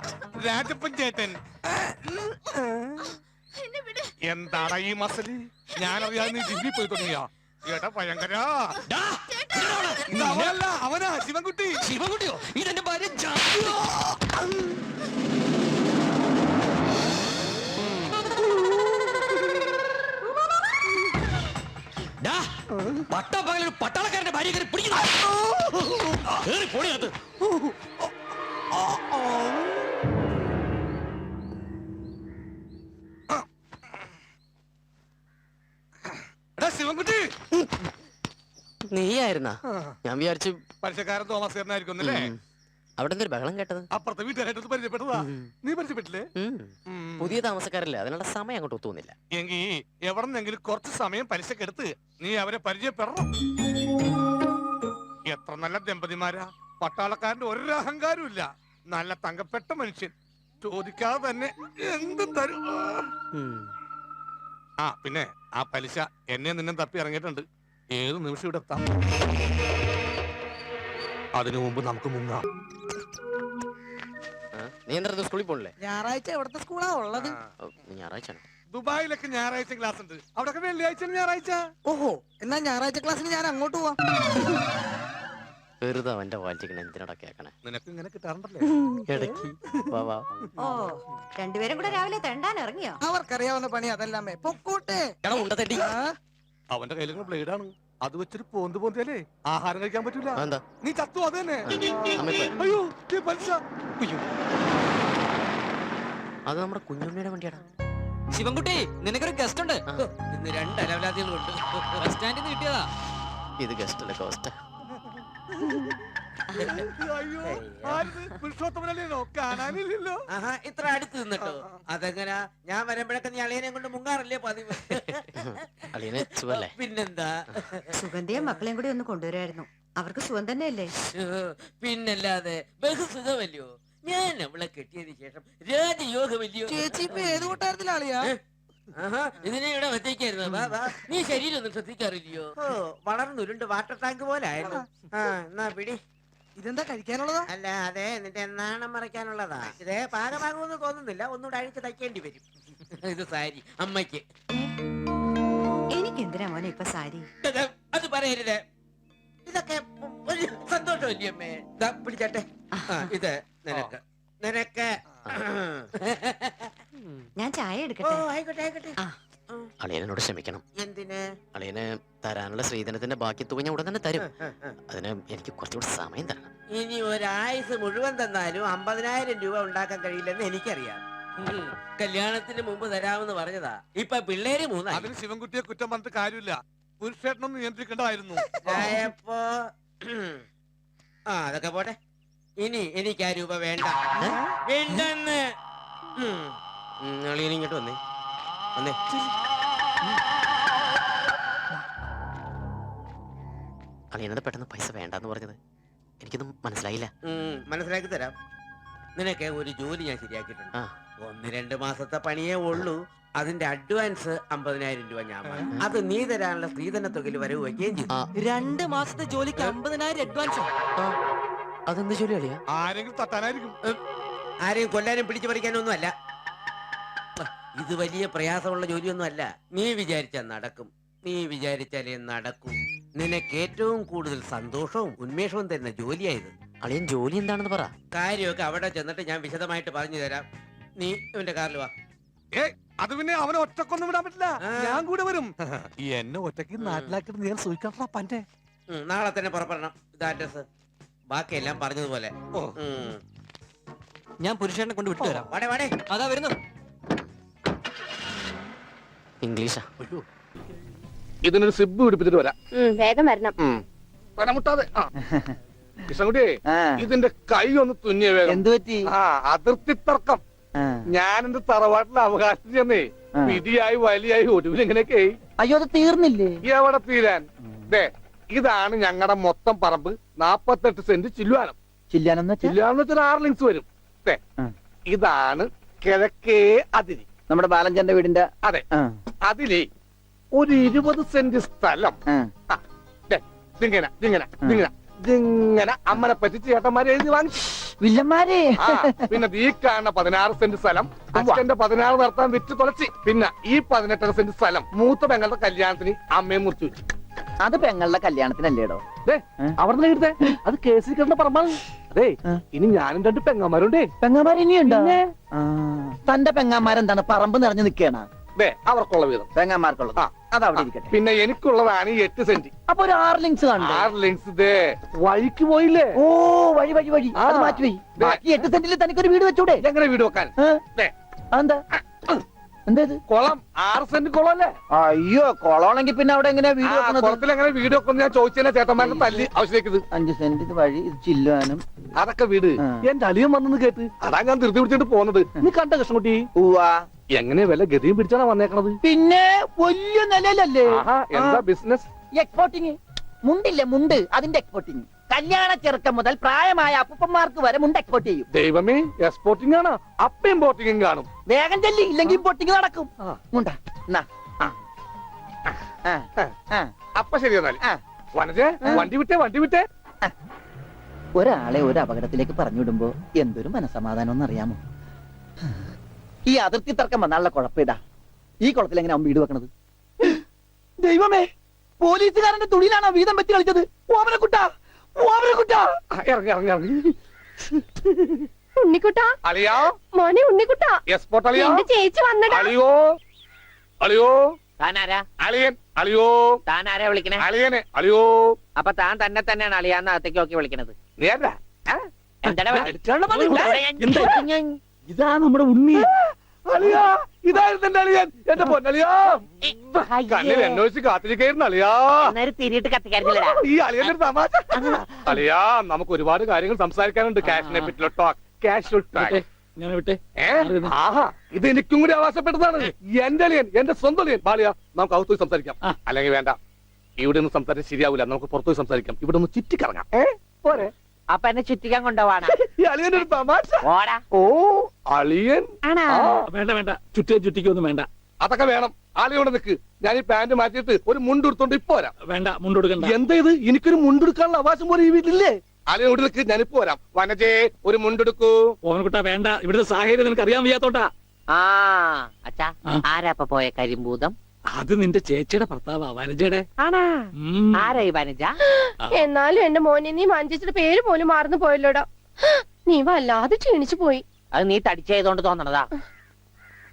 [SPEAKER 1] രാജപ്പൻ ചേട്ടൻ. എന്താടാ ഈ മസലി? ഞാനറിയാതെ നീ ജിമ്മി പോയി തുടങ്ങിയാ? ഏട്ടാ ഭയങ്കര. അവനാ ശിവൻകുട്ടി.
[SPEAKER 2] ശിവൻകുട്ടിയോ? ഇതെന്റെ ഭാര്യ. പട്ടപ്പകലൊരു പട്ടാളക്കാരന്റെ ഭാര്യ കയറി പിടിക്കുന്നു. പൊടിയകത്ത്
[SPEAKER 1] ശിവൻകുട്ടി.
[SPEAKER 4] നീയായിരുന്നാ? ഞാൻ വിചാരിച്ചു
[SPEAKER 1] പലിശക്കാരൻ തോമസ് ചേട്ടനായിരിക്കും അല്ലേ?
[SPEAKER 4] അവിടെ എന്തൊരു ബഹളം കേട്ടത്?
[SPEAKER 1] അപ്പുറത്തെ വീട്ടുകാരായിട്ട് പരിചയപ്പെട്ടതാ. നീ പരിചയപ്പെട്ടില്ലേ?
[SPEAKER 4] പുതിയ താമസക്കാരല്ലേ, അതിനുള്ള സമയം അങ്ങോട്ട് ഒത്തുന്നില്ല.
[SPEAKER 1] എങ്കിൽ എവിടെന്നെങ്കിലും കുറച്ച് സമയം പലിശക്കെടുത്ത് നീ അവരെ പരിചയപ്പെടണം. എത്ര നല്ല ദമ്പതിമാരാ. പട്ടാളക്കാരന്റെ ഒരു അഹങ്കാരവും ഇല്ല. നല്ല തങ്കപ്പെട്ട മനുഷ്യൻ. ചോദിക്കാതെ തന്നെ എന്തും തരും. ആ പിന്നെ ആ പലിശ എന്നെ നിന്നെ തപ്പി ഇറങ്ങിയിട്ടുണ്ട്. ഏത് നിമിഷം ഇവിടെ എത്താം. അതിനു മുമ്പ് നമുക്ക് മുങ്ങാം.
[SPEAKER 4] നീ എന്താ സ്കൂളിൽ പോണില്ലേ?
[SPEAKER 9] ഞായറാഴ്ച എവിടത്തെ സ്കൂളാ ഉള്ളത്?
[SPEAKER 4] ഞായറാഴ്ച
[SPEAKER 1] ദുബായിലൊക്കെ ഞായറാഴ്ച ക്ലാസ് ഉണ്ട്. അവിടെ വെള്ളിയാഴ്ച ഞായറാഴ്ച.
[SPEAKER 9] ഓഹോ, എന്നാ ഞായറാഴ്ച ക്ലാസ്സിന് ഞാൻ അങ്ങോട്ട് പോവാം.
[SPEAKER 4] വെറുതെ അവന്റെ വായിച്ചിരിക്കണ എന്തിനാ കേക്കണേ?
[SPEAKER 1] നിനക്ക് ഇങ്ങനെ കിട്ടാറുണ്ടല്ലേ?
[SPEAKER 4] ഇടയ്ക്ക് വാ വാ.
[SPEAKER 10] ഓ രണ്ടുപേരും കൂടെ രാവിലെ തെണ്ടാൻ ഇറങ്ങിയോ?
[SPEAKER 9] അവർക്കറിയാവുന്ന പണി അതല്ലാമേ. പൊക്കോട്ടെ.
[SPEAKER 1] അവന്റെ കയ്യിലുള്ള ബ്ലേഡാണ്. അത് വെച്ചൊരു പോന്തിയാലേ ആഹാരം കഴിക്കാൻ പറ്റൂല. നീ ചത്തു. അത് തന്നെ. അയ്യോ ഈ പലിശ.
[SPEAKER 4] അത് നമ്മുടെ കുഞ്ഞുണ്ണിയുടെ വണ്ടിയാടാ.
[SPEAKER 2] ശിവൻകുട്ടി, നിനക്കൊരു ഗസ്റ്റ് ഉണ്ട്. ഇന്ന് 2 അലവലാദികളുണ്ട്. ബസ് സ്റ്റാൻഡിൽ നിന്ന് കിട്ടിയതാ.
[SPEAKER 4] ഇത് ഗസ്റ്റ് അല്ല കോസ്റ്റ്.
[SPEAKER 1] അയ്യോ പുരുഷോത്തമനല്ലേനോ? കാണാനില്ലല്ലോ.
[SPEAKER 2] ഇത്ര അടുത്ത് നിന്നിട്ടോ? അതെങ്ങനാ? ഞാൻ വരുമ്പോഴൊക്കെ നീ അളിയനെ കൊണ്ട് മുങ്ങാറല്ലേ പതിവ്?
[SPEAKER 4] അളിയനെ സുഖല്ലേ?
[SPEAKER 2] പിന്നെന്താ,
[SPEAKER 10] സുഗന്ധിയും മക്കളെയും കൂടി ഒന്ന് കൊണ്ടുവരായിരുന്നു. അവർക്ക് സുഖം തന്നെയല്ലേ?
[SPEAKER 2] പിന്നല്ലാതെ ബഹുസുഖമല്ലയോ? ഞാൻ അവളെ കെട്ടിയതിനു ശേഷം രാജയോഗമല്ലയോ?
[SPEAKER 9] ചേച്ചി ഇപ്പൊ ഏത് കൂട്ടാരത്തിലാളിയാ?
[SPEAKER 2] ഇതിനെ ഇവിടെ വെച്ചേക്കായിരുന്നു. നീ ശരീരം ഒന്നും ശ്രദ്ധിക്കാറില്ലയോ? വളർന്നുരുണ്ട് വാട്ടർ ടാങ്ക് പോലെ ആയിരുന്നു. എന്നാ പിടി.
[SPEAKER 9] ഇതെന്താ കഴിക്കാനുള്ളതാ?
[SPEAKER 2] അല്ല, അതെ നിന്റെ നാണം മറയ്ക്കാനുള്ളതാ. ഇതേ പാകമാകുമെന്ന് തോന്നുന്നില്ല. ഒന്നുകൂടെ അഴിച്ച് തയ്ക്കേണ്ടി വരും. ഇത് സാരി അമ്മയ്ക്ക്.
[SPEAKER 10] എനിക്ക് എന്തിനാ മോനെ ഇപ്പൊ സാരി?
[SPEAKER 2] അത് പറയരുത്. ഇതൊക്കെ ഒരു സന്തോഷമല്ലേ അമ്മേ? പിടിച്ചട്ടെ. ഇത് നിനക്ക് നിനക്ക്.
[SPEAKER 10] ഞാൻ ചായ എടുക്കട്ടെ?
[SPEAKER 2] ആയിക്കോട്ടെ ആയിക്കോട്ടെ.
[SPEAKER 4] അളിയനോട് ക്ഷമിക്കണം.
[SPEAKER 2] എന്തിന്?
[SPEAKER 4] അളിയന് തരാനുള്ള ശ്രീധനത്തിന്റെ ബാക്കി തുക ഞാൻ ഉടൻ തന്നെ തരും. അതിന് എനിക്ക് കുറച്ചുകൂടി സമയം തരണം.
[SPEAKER 2] ഇനി ഒരായുസ് മുഴുവൻ തന്നാലും 50,000 രൂപ ഉണ്ടാക്കാൻ കഴിയില്ലെന്ന് എനിക്കറിയാം. കല്യാണത്തിന് മുമ്പ് തരാമെന്ന് പറഞ്ഞതാ. ഇപ്പൊ പിള്ളേര് 3.
[SPEAKER 1] അതിന് ശിവൻകുട്ടിയെ കുറ്റം പറഞ്ഞിട്ട് കാര്യമില്ല. പുരുഷേട്ടനൊന്നും നിയന്ത്രിക്കേണ്ടതായിരുന്നു.
[SPEAKER 2] ചായപ്പോ അതൊക്കെ പോട്ടെ. ഇനി എനിക്ക് ആ രൂപ വേണ്ട. വേണ്ടെന്ന്.
[SPEAKER 4] അളിയൻ ഇങ്ങോട്ട് വന്നേ വന്നേ. അളിയനോട് പെട്ടെന്ന് പൈസ വേണ്ടെന്ന് പറഞ്ഞത് എനിക്കൊന്നും മനസ്സിലായില്ല.
[SPEAKER 2] മനസ്സിലാക്കി തരാം. നിനക്ക് ഒരു ജോലി ഞാൻ ശരിയാക്കിയിട്ടുണ്ട്. 1-2 മാസത്തെ പണിയേ ഉള്ളൂ. അതിന്റെ അഡ്വാൻസ് 50,000 രൂപ ഞാൻ വാങ്ങി. അത് നീ തരാനുള്ള സ്ത്രീധന തുകയിൽ വരവ് വയ്ക്കുകയും ചെയ്തു.
[SPEAKER 9] 2 മാസത്തെ ജോലിക്ക് 50,000 അഡ്വാൻസ്?
[SPEAKER 4] അതെന്ത് ജോലി അളിയാ?
[SPEAKER 1] ആരെങ്കിലും തട്ടാനായിരിക്കും.
[SPEAKER 2] ആരെയും കൊല്ലാനും പിടിച്ചു പറിക്കാനും ഒന്നും അല്ല. ഇത് വലിയ പ്രയാസമുള്ള ജോലിയൊന്നും അല്ല. നീ വിചാരിച്ചാൽ നടക്കും. നീ വിചാരിച്ചാലേ നടക്കൂ. നിനക്ക് ഏറ്റവും കൂടുതൽ സന്തോഷവും ഉന്മേഷവും തരുന്ന ജോലിയായത്.
[SPEAKER 4] അളിയൻ ജോലി എന്താണെന്ന് പറ.
[SPEAKER 2] കാര്യമൊക്കെ അവിടെ ചെന്നിട്ട് ഞാൻ വിശദമായിട്ട് പറഞ്ഞു തരാം. നീ ഇവന്റെ കാറിൽ വാ.
[SPEAKER 1] അത് പിന്നെ അവനെ ഒറ്റക്കൊന്നും വിടാൻ പറ്റില്ല. ഞാൻ കൂടെ വരും. എന്നെ ഒറ്റയ്ക്ക് നാട്ടിലാക്കിട്ട് നീ സൂയിക്കാ പന്റെ.
[SPEAKER 2] നാളെ തന്നെ പുറപ്പെടണം. ഇത് അഡ്രസ്. ബാക്കിയെല്ലാം പറഞ്ഞതുപോലെ.
[SPEAKER 9] ഞാൻ പുരുഷനെ കൊണ്ട് വിട്ടുവരാം.
[SPEAKER 2] വാടേ വാടേ.
[SPEAKER 9] അതാ വരുന്നു.
[SPEAKER 4] ഇംഗ്ലീഷാ.
[SPEAKER 7] ഇതിനൊരു സിബ് പിടിപ്പിച്ചിട്ട് വരാം.
[SPEAKER 10] വേഗം വരണം.
[SPEAKER 7] മുട്ടാതെ. കൃഷ്ണൻകുട്ടിയെ ഇതിന്റെ കൈ ഒന്ന് തുന്നിയ വേഗം.
[SPEAKER 9] എന്ത് പറ്റി?
[SPEAKER 7] അതിർത്തി തർക്കം. ഞാൻ എന്റെ തറവാട്ടിലെ അവകാശം ചെന്നേ വിധിയായി വലിയായി ഒടുവിൽ എങ്ങനെയൊക്കെ.
[SPEAKER 9] അയ്യോ, അത് തീർന്നില്ലേ?
[SPEAKER 7] എവിടെ തീരാൻ? ഇതാണ് ഞങ്ങളുടെ മൊത്തം പറമ്പ്. 48 സെന്റ് ചില്ലുവാനം. ചില്ലുവാനം വെച്ചാൽ 6 ലിങ്സ് വരും. ഇതാണ് കിഴക്കേ അതിരി.
[SPEAKER 9] നമ്മുടെ ബാലഞ്ചന്റെ വീടിന്റെ.
[SPEAKER 7] അതെ. അതിലേ ഒരു 20 സെന്റ് സ്ഥലം ഇങ്ങനെ അമ്മനെ പറ്റി ചേട്ടന്മാരെ എഴുതി വാങ്ങിച്ചു.
[SPEAKER 9] വില്ലന്മാരെ.
[SPEAKER 7] പിന്നെ ഈ കാണുന്ന 16 സെന്റ് സ്ഥലം അച്ഛന്റെ 16 നടത്താൻ വിറ്റ് തുളച്ചി. പിന്നെ ഈ 18 സെന്റ് സ്ഥലം മൂത്ത പെങ്ങളുടെ കല്യാണത്തിന് അമ്മയെ മുറിച്ചു വെച്ചു.
[SPEAKER 9] അത് പെങ്ങളുടെ കല്യാണത്തിനല്ലേടോ?
[SPEAKER 7] അവിടെ നിന്ന് എടുത്തേ. അത് കേസിൽ കിടന്ന പറമ്പാണ്. അതെ, ഇനി ഞാനും 2 പെങ്ങന്മാരുണ്ടേ.
[SPEAKER 9] പെങ്ങന്മാർ ഇനിയുണ്ടോ? തന്റെ പെങ്ങന്മാരെന്താണ് പറമ്പ് നിറഞ്ഞു നിൽക്കണ?
[SPEAKER 7] അവർക്കുള്ള വീതം
[SPEAKER 9] പെങ്ങന്മാർക്കുള്ളത് അതവിടെ ഇരിക്കട്ടെ.
[SPEAKER 7] പിന്നെ എനിക്കുള്ളതാണ് 8 സെന്റ്.
[SPEAKER 9] അപ്പൊ ഒരു 6 ലിങ്സ് കാണും.
[SPEAKER 7] 6 ലിങ്സ് വഴിക്ക് പോയില്ലേ?
[SPEAKER 9] ഓ, വഴി വഴി വഴി. അത് മാറ്റി. ബാക്കി 8 സെന്റിൽ തനിക്കൊരു വീട് വെച്ചൂടെ?
[SPEAKER 7] എങ്ങനെ വീട് വെക്കാൻ?
[SPEAKER 9] എന്താ എന്തേത്?
[SPEAKER 7] കുളം 6 സെന്റ് കുളം അല്ലേ?
[SPEAKER 9] അയ്യോ, കുളമാണെങ്കിൽ പിന്നെ അവിടെ എങ്ങനെയാ വീട് വെക്കുന്നത്?
[SPEAKER 7] കുളത്തിൽ എങ്ങനെ വീട് വെക്കുന്നത് ഞാൻ ചോദിച്ചാൽ ചേട്ടന്മാരുടെ തല്ലി ആവശ്യത്തേക്ക്.
[SPEAKER 9] 5 സെന്റ് ഇത് വഴി, ഇത് ചില്ലുവാനും.
[SPEAKER 7] അതൊക്കെ വീട്. എന്റെ അളിയൻ വന്നെന്ന് കേട്ട് അതാ ഞാൻ ധൃതി പിടിച്ചിട്ട് പോകുന്നത്. നീ കണ്ട കൃഷ്ണൻകുട്ടി? എങ്ങനെ വല്ല ഗതിയും പിടിച്ചാണ് വന്നേക്കണത്?
[SPEAKER 9] പിന്നെ വലിയ നിലയിലല്ലേ?
[SPEAKER 7] എന്താ ബിസിനസ്?
[SPEAKER 9] എക്സ്പോർട്ടിങ്. മുണ്ടില്ലേ, മുണ്ട്, അതിന്റെ എക്സ്പോർട്ടിങ്.
[SPEAKER 4] കല്യാണ ചെറുക്കം മുതൽ പ്രായമായ അപ്പൂപ്പന്മാർക്ക് വരെ മുണ്ട് എക്സ്പോർട്ട് ചെയ്യും.
[SPEAKER 7] ദൈവമേ, എക്സ്പോർട്ടിംഗ് ആണ്, അപ്പ ഇമ്പോർട്ടിംഗും കാണും.
[SPEAKER 4] വേഗം ചെല്ലി, ഇല്ലെങ്കിൽ ഇമ്പോർട്ടിങ് നടക്കും. മുണ്ട എന്നാ.
[SPEAKER 7] അപ്പ ശരി എന്നാൽ വനജേ, വണ്ടി വിട്ടേ.
[SPEAKER 4] ഒരാളെ ഒരു അപകടത്തിലേക്ക് പറഞ്ഞുവിടുമ്പോ എന്തൊരു മനസമാധാനം എന്നറിയാമോ? ഈ അതിർത്തി തർക്കം വന്നാലുള്ള കുഴപ്പമിതാ. ഈ കുളത്തിൽ എങ്ങനെ അവൻ വീട് വെക്കണത്? ദൈവമേ, പോലീസുകാരന്റെ തുണിയിലാണോ വീതം വെച്ച് കളിച്ചത്? ഓമനക്കുട്ട,
[SPEAKER 7] ഇറങ്ങി.
[SPEAKER 10] ഉണ്ണിക്കുട്ടാ,
[SPEAKER 7] അളിയാ,
[SPEAKER 10] മോനെ ഉണ്ണിക്കുട്ടാ,
[SPEAKER 7] എക്സ്പോർട്ട് അളിയാ,
[SPEAKER 10] ചേച്ചി വന്നടാ.
[SPEAKER 7] അളിയോ,
[SPEAKER 4] താനാരാ?
[SPEAKER 7] അളിയൻ, അളിയോ,
[SPEAKER 4] താനാരാ വിളിക്കണേ?
[SPEAKER 7] അളിയനെ, അളിയോ.
[SPEAKER 4] അപ്പൊ താൻ തന്നെ തന്നെയാണ് അളിയാന്ന് അകത്തേക്ക് നോക്കി വിളിക്കണത്?
[SPEAKER 7] നേരാ.
[SPEAKER 4] ഇതാ നമ്മുടെ ഉണ്ണി.
[SPEAKER 7] അളിയാ, ഇതായിരുന്നു എന്റെ അളിയൻ, എന്റെ പൊന്നളിയാ. കണ്ണിൽ എന്നോച്ച് കാത്തിരിക്കായിരുന്നു അളിയാ.
[SPEAKER 4] തിരിയിട്ട് കത്തിക്കാരില്ല.
[SPEAKER 7] ഈ അളിയന്റെ ഒരു തമാശ. അളിയാ, നമുക്ക് ഒരുപാട് കാര്യങ്ങൾ സംസാരിക്കാനുണ്ട്. ക്യാഷിനെ പറ്റിയുള്ള ടോക്ക്, ക്യാഷ് ടോക്ക്. ആഹാ, ഇത് എനിക്കും കൂടി അവകാശപ്പെട്ടതാണ്. എന്റെ അളിയൻ, എന്റെ സ്വന്തം അളിയൻ. ബാലിയ, നമുക്ക് അകത്ത് പോയി സംസാരിക്കാം. അല്ലെങ്കിൽ വേണ്ട, ഇവിടെ നിന്ന് സംസാരിച്ചാൽ ശരിയാവില്ല. നമുക്ക് പുറത്തു പോയി സംസാരിക്കാം. ഇവിടെ ഒന്ന് ചുറ്റിക്കറങ്ങാം. പോരെ?
[SPEAKER 4] അപ്പൊ എന്നെ ചുറ്റിക്കാൻ കൊണ്ടുപോവാണ്.
[SPEAKER 7] ഈ അളിയന്റെ ഒരു തമാശ. ഓ, അളിയൻ.
[SPEAKER 8] വേണ്ട ചുറ്റിക്കൊന്നും വേണ്ട.
[SPEAKER 7] അതൊക്കെ വേണം. ആളിയോടെ നിൽക്ക്. ഞാൻ ഈ പാന്റ് മാറ്റിയിട്ട് ഒരു മുണ്ടെടുത്തോണ്ട് ഇപ്പൊ വരാം.
[SPEAKER 8] വേണ്ട, മുണ്ടെടുക്കണ്ട.
[SPEAKER 7] എന്താ ഇത്? എനിക്കൊരു മുണ്ടെടുക്കാനുള്ള അവകാശം പോലെ ഈ വീട്ടിലില്ലേ? ആളിയോട് നിൽക്ക്, ഞാനിപ്പോ വരാം. വനജേ, ഒരു മുണ്ടെടുക്കൂ.
[SPEAKER 8] ഓമനക്കുട്ട വേണ്ട, ഇവിടുത്തെ സാഹചര്യം നിനക്ക് അറിയാൻ വയ്യാത്തോട്ടാ.
[SPEAKER 4] അച്ഛാ, ആരാ പോയ കരിമ്പൂതം?
[SPEAKER 8] അത് നിന്റെ ചേച്ചിയുടെ ഭർത്താവാ, വനജയുടെ.
[SPEAKER 4] ആരാ ഈ വനജ?
[SPEAKER 10] എന്നാലും എന്റെ മോനെ നീ മഞ്ചിച്ചിട്ട് പേര് പോലും മാറുന്നു പോയല്ലോടാ. നീ വല്ലാതെ ക്ഷീണിച്ചു പോയി.
[SPEAKER 4] അത് നീ തടിച്ചതുകൊണ്ട് തോന്നണതാ.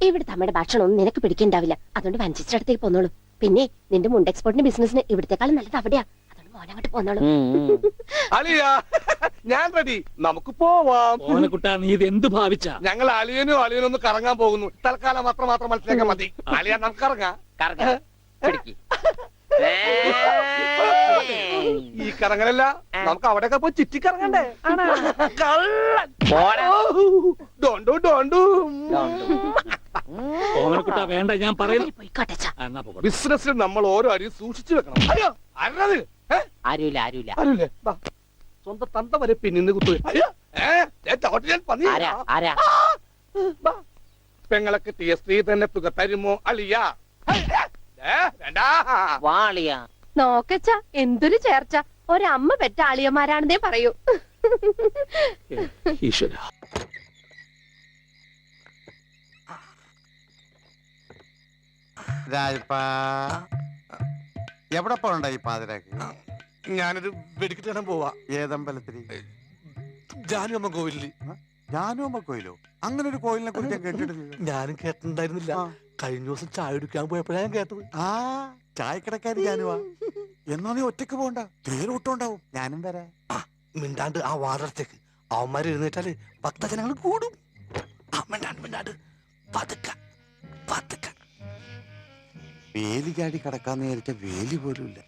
[SPEAKER 10] ഇവിടുത്തെ അമ്മയുടെ ഭക്ഷണം ഒന്നും നിനക്ക് പിടിക്കണ്ടാവില്ല. അതുകൊണ്ട് വഞ്ചിച്ചിട്ട് അടുത്തേക്ക് പോന്നോളൂ. പിന്നെ നിന്റെ മുണ്ട് എക്സ്പോർട്ടിന്റെ ബിസിനസിന് ഇവിടത്തെക്കാളും നല്ലത് അവിടെയാ. അതുകൊണ്ട് മോനങ്ങോട്ട് പോന്നോളൂ.
[SPEAKER 7] അളിയാ, ഞാൻ റെഡി. നമുക്ക് പോവാം.
[SPEAKER 8] ഓമനക്കുട്ട, നീ ഇത് എന്ത് ഭാവിച്ചാ?
[SPEAKER 7] ഞങ്ങൾ അളിയനും ഒന്ന് കറങ്ങാൻ പോകുന്നു. തൽക്കാലം മാത്രം മനസ്സിലാക്കാൻ മതി. അളിയാ, നമുക്ക് ഇറങ്ങാം. ഈ കറങ്ങലല്ല, നമുക്ക് അവിടെയൊക്കെ പോയി ചുറ്റിക്കറങ്ങണ്ടേ?
[SPEAKER 8] ഓമനക്കുട്ട വേണ്ട, ഞാൻ പറയുന്നു.
[SPEAKER 7] ബിസിനസ്സിൽ നമ്മൾ ഓരോ അടിയും സൂക്ഷിച്ചു വെക്കണം. അയ്യോ,
[SPEAKER 4] ആരുമില്ല.
[SPEAKER 7] സ്വന്തം തന്ത വരെ പിന്നിന്ന് കുത്തു. പെങ്ങളൊക്കെ ടിയ സ്ത്രീ തന്നെ തുക തരുമോ അളിയാ?
[SPEAKER 10] നോക്കച്ച, എന്തൊരു ചേർച്ച. ഒരമ്മ പെറ്റ ആളിയന്മാരാണെന്നേ പറയൂ.
[SPEAKER 8] ഈശ്വര,
[SPEAKER 1] എവിടെ പോകണ്ട ഈ പാതിരാക്ക്? ഞാനൊരു വെടിക്കെട്ട് കാണാൻ പോവാ. ഏതമ്പലത്തിൽ? ജാനുഅമ്മ കോവിലില്. ജാനുഅമ്മ കോയിലോ? അങ്ങനെ ഒരു കോയിലിനെ കുറിച്ച് ഞാൻ കേട്ടിട്ടില്ല. ഞാനും കേട്ടിട്ടുണ്ടായിരുന്നില്ല. കഴിഞ്ഞ ദിവസം ചായ കുടിക്കാൻ പോയപ്പോഴാണ് ഞാൻ കേട്ടത്. ചായക്കടക്കാരി ജാനുവാ. എന്നാ നീ ഒറ്റക്ക് പോകണ്ട, തേരോട്ടുണ്ടാവും. ഞാനും വരാം. മിണ്ടാണ്ട് ആ വാടത്തേക്ക്. അവന്മാര് എഴുന്നേറ്റാല് ഭക്തജനങ്ങൾ കൂടും. മിണ്ടാണ്ട് പതുക്ക. വേലി ചാടി കടക്കാന്ന് വിചാരിച്ച വേലി പോലും ഇല്ല.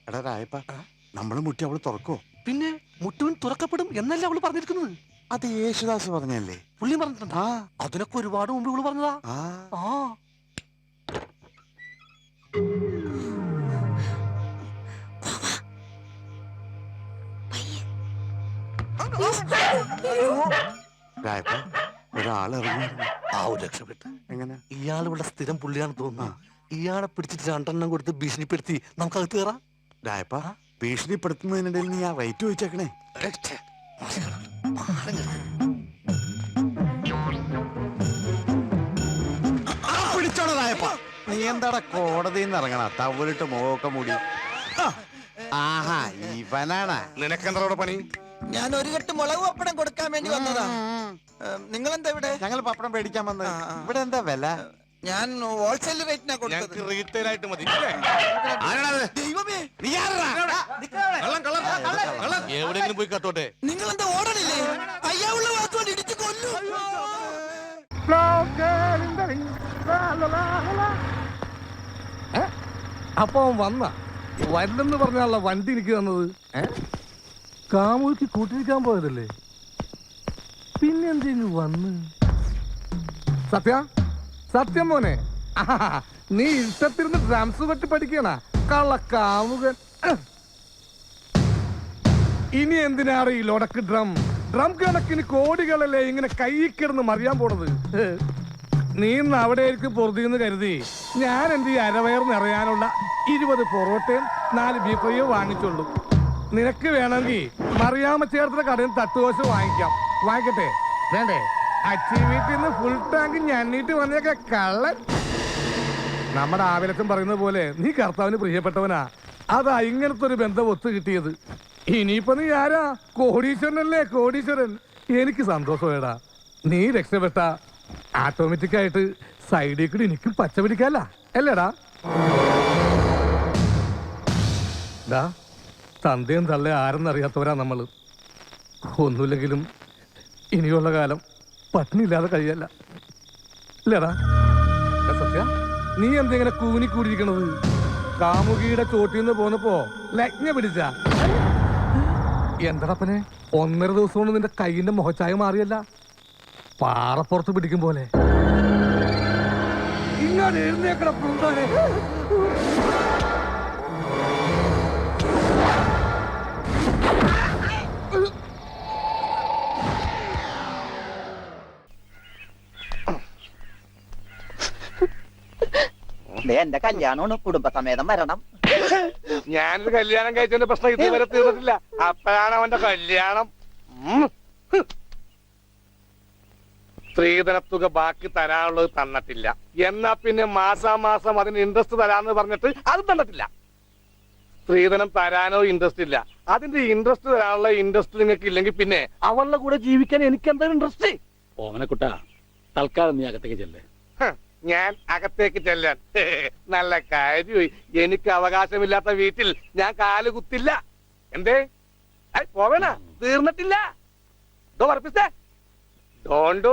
[SPEAKER 1] എടാ രായപ്പ, നമ്മള് മുട്ടി അവള് തുറക്കോ? പിന്നെ മുട്ടുവിൻ തുറക്കപ്പെടും എന്നല്ലേ അവള് പറഞ്ഞിരിക്കുന്നത്? അത് യേശുദാസ് പറഞ്ഞല്ലേ? പുള്ളി പറഞ്ഞിട്ടുണ്ടാ? അതിനൊക്കെ ഒരുപാട് മുമ്പ് ഇവള് പറഞ്ഞതാ. രായപ്പ, ഒരാൾ ഇറങ്ങിയിരുന്നു. ആ ഒരു രക്ഷപ്പെട്ട്. എങ്ങനെ? ഇയാൾ ഇവിടെ സ്ഥിരം പുള്ളിയാണ് തോന്നുന്നു. ഇയാളെ പിടിച്ചിട്ട് 2 എണ്ണം കൊടുത്ത് ഭീഷണിപ്പെടുത്തി നമുക്കകത്ത് കയറാം. രായപ്പ, ഭീഷണിപ്പെടുത്തുന്നതിനിടയിൽ നീ ആ റേറ്റ് ചോദിച്ചേക്കണേ. പിടിച്ചോളൂ രായപ്പ. നീ എന്താടാ കോടതിയിൽ നിന്ന് ഇറങ്ങണ തവലിട്ട് മുഖമൊക്കെ മൂടി? ആഹാ, ഇവനാണ്. നിനക്കെന്താ ഇവിടെ പണി?
[SPEAKER 11] ഞാൻ ഒരു കെട്ട് മുളക് പപ്പടം കൊടുക്കാൻ വേണ്ടി വന്നതാ. നിങ്ങൾ എന്താ ഇവിടെ?
[SPEAKER 1] ഞങ്ങൾ പപ്പടം മേടിക്കാൻ വന്നത്. ഇവിടെ എന്താ വില?
[SPEAKER 11] ഞാൻ ഹോൾസെയിൽ റേറ്റിനാ കൊടുത്തത്.
[SPEAKER 1] റീറ്റെയിൽ ആയിട്ട് മതി.
[SPEAKER 11] ദൈവമേ,
[SPEAKER 1] എവിടെയെങ്കിലും പോയി കത്തോട്ടെ.
[SPEAKER 11] നിങ്ങൾ എന്താ ഓടണില്ലേ? അയ്യാവുള്ള വാക്കുകൊണ്ട് ഇടിച്ചു കൊല്ലു.
[SPEAKER 7] അപ്പൊ വരില്ലെന്ന് പറഞ്ഞാലുള്ള വണ്ടി എനിക്ക് തന്നത് കാമൂക്ക് കൂട്ടിരിക്കാൻ പോയതല്ലേ? പിന്നെന്തിനു വന്ന്? സത്യം മോനെ,
[SPEAKER 1] നീ ഇഷ്ടത്തിരുന്ന് ഡ്രംസ് പറ്റി പഠിക്കണ കള്ളക്കാമുകൻ. ഇനി എന്തിനാണ് ഈ ലൊടക്ക് ഡ്രം കണക്കിന് കോടികളല്ലേ ഇങ്ങനെ കൈ കിടന്ന് മറിയാൻ പോണത്. നീ ഇന്ന് അവിടെ ആയിരിക്കും പൊറുതിന്ന് കരുതി ഞാൻ എന്റെ ഈ അരവയർ നിറയാനുള്ള 20 പൊറോട്ടയും 4 ബീഫ് ഫ്രൈയോ വാങ്ങിച്ചുള്ളൂ. നിനക്ക് വേണമെങ്കിൽ മറിയാമ്മ ചേർത്ത കടയിൽ തട്ടുദോശ വാങ്ങിക്കട്ടെ? വേണ്ടേ? അച്ചി വീട്ടിൽ നിന്ന് ഫുൾ ടാങ്ക് ഞണ്ണിട്ട് വന്നേക്കെ കള്ളൻ. നമ്മുടെ ആവിലക്കം പറയുന്ന പോലെ നീ കർത്താവിന് പ്രിയപ്പെട്ടവനാ. അതാ ഇങ്ങനത്തെ ഒരു ബന്ധം ഒത്തു കിട്ടിയത്. ഇനിയിപ്പോ നീ ആരാ? കോടീശ്വരനല്ലേ, കോടീശ്വരൻ. എനിക്ക് സന്തോഷമേടാ. നീ രക്ഷപ്പെട്ട ഓട്ടോമാറ്റിക് ആയിട്ട് സൈഡിൽ കൂടി എനിക്ക് പച്ച പിടിക്കാല്ല അല്ലേടാ? തന്തയും തള്ള ആരെന്നറിയാത്തവരാ നമ്മള്. ഒന്നുമില്ലെങ്കിലും ഇനിയുള്ള കാലം പട്ടിണിയില്ലാതെ കഴിയല്ല ഇല്ലടാ? സത്യ നീ എന്തെങ്ങനെ കൂനിക്കൂടിയിരിക്കണത്? കാമുകിയുടെ ചോട്ടിന്ന് പോന്നപ്പോ ലജ്ഞ പിടിച്ച എന്തടപ്പനെ 1.5 ദിവസം കൊണ്ട് നിന്റെ കൈയിന്റെ മുഖച്ചായ മാറിയല്ല? പാറപ്പുറത്ത് പിടിക്കും പോലെ. ഇങ്ങോട്ട് എഴുന്നേക്കട പൂന്താനെ.
[SPEAKER 11] എന്റെ കല്യാണമാണ്, കുടുംബസമേതം വരണം.
[SPEAKER 1] ഞാനൊരു കല്യാണം കഴിച്ചതിന്റെ പ്രശ്നം ഇതുവരെ തീർന്നിട്ടില്ല. അപ്പോഴാണ് അവന്റെ കല്യാണം. സ്ത്രീധനത്തുക ബാക്കി തരാനുള്ളത് തന്നിട്ടില്ല. എന്നാ പിന്നെ മാസാമാസം അതിന് ഇൻട്രസ്റ്റ് തരാന്ന് പറഞ്ഞിട്ട് അത് തന്നിട്ടില്ല. സ്ത്രീധനം തരാനോ ഇൻട്രസ്റ്റ് ഇല്ല. അതിന്റെ ഇൻട്രസ്റ്റ് തരാനുള്ള ഇൻട്രസ്റ്റ് നിങ്ങൾക്ക് ഇല്ലെങ്കിൽ പിന്നെ അവളുടെ കൂടെ ജീവിക്കാൻ എനിക്ക് എന്താ ഇൻട്രസ്റ്റ്?
[SPEAKER 3] ഓമനക്കുട്ട തൽക്കാലം നീ അകത്തേക്ക് ചെല്ലേ.
[SPEAKER 1] ഞാൻ അകത്തേക്ക് ചെല്ലാൻ നല്ല കാര്യമായി. എനിക്ക് അവകാശമില്ലാത്ത വീട്ടിൽ ഞാൻ കാല് കുത്തില്ല. എന്തേ പോവേണ? തീർന്നിട്ടില്ല. പറപ്പിച്ചേ ഡോണ്ടു.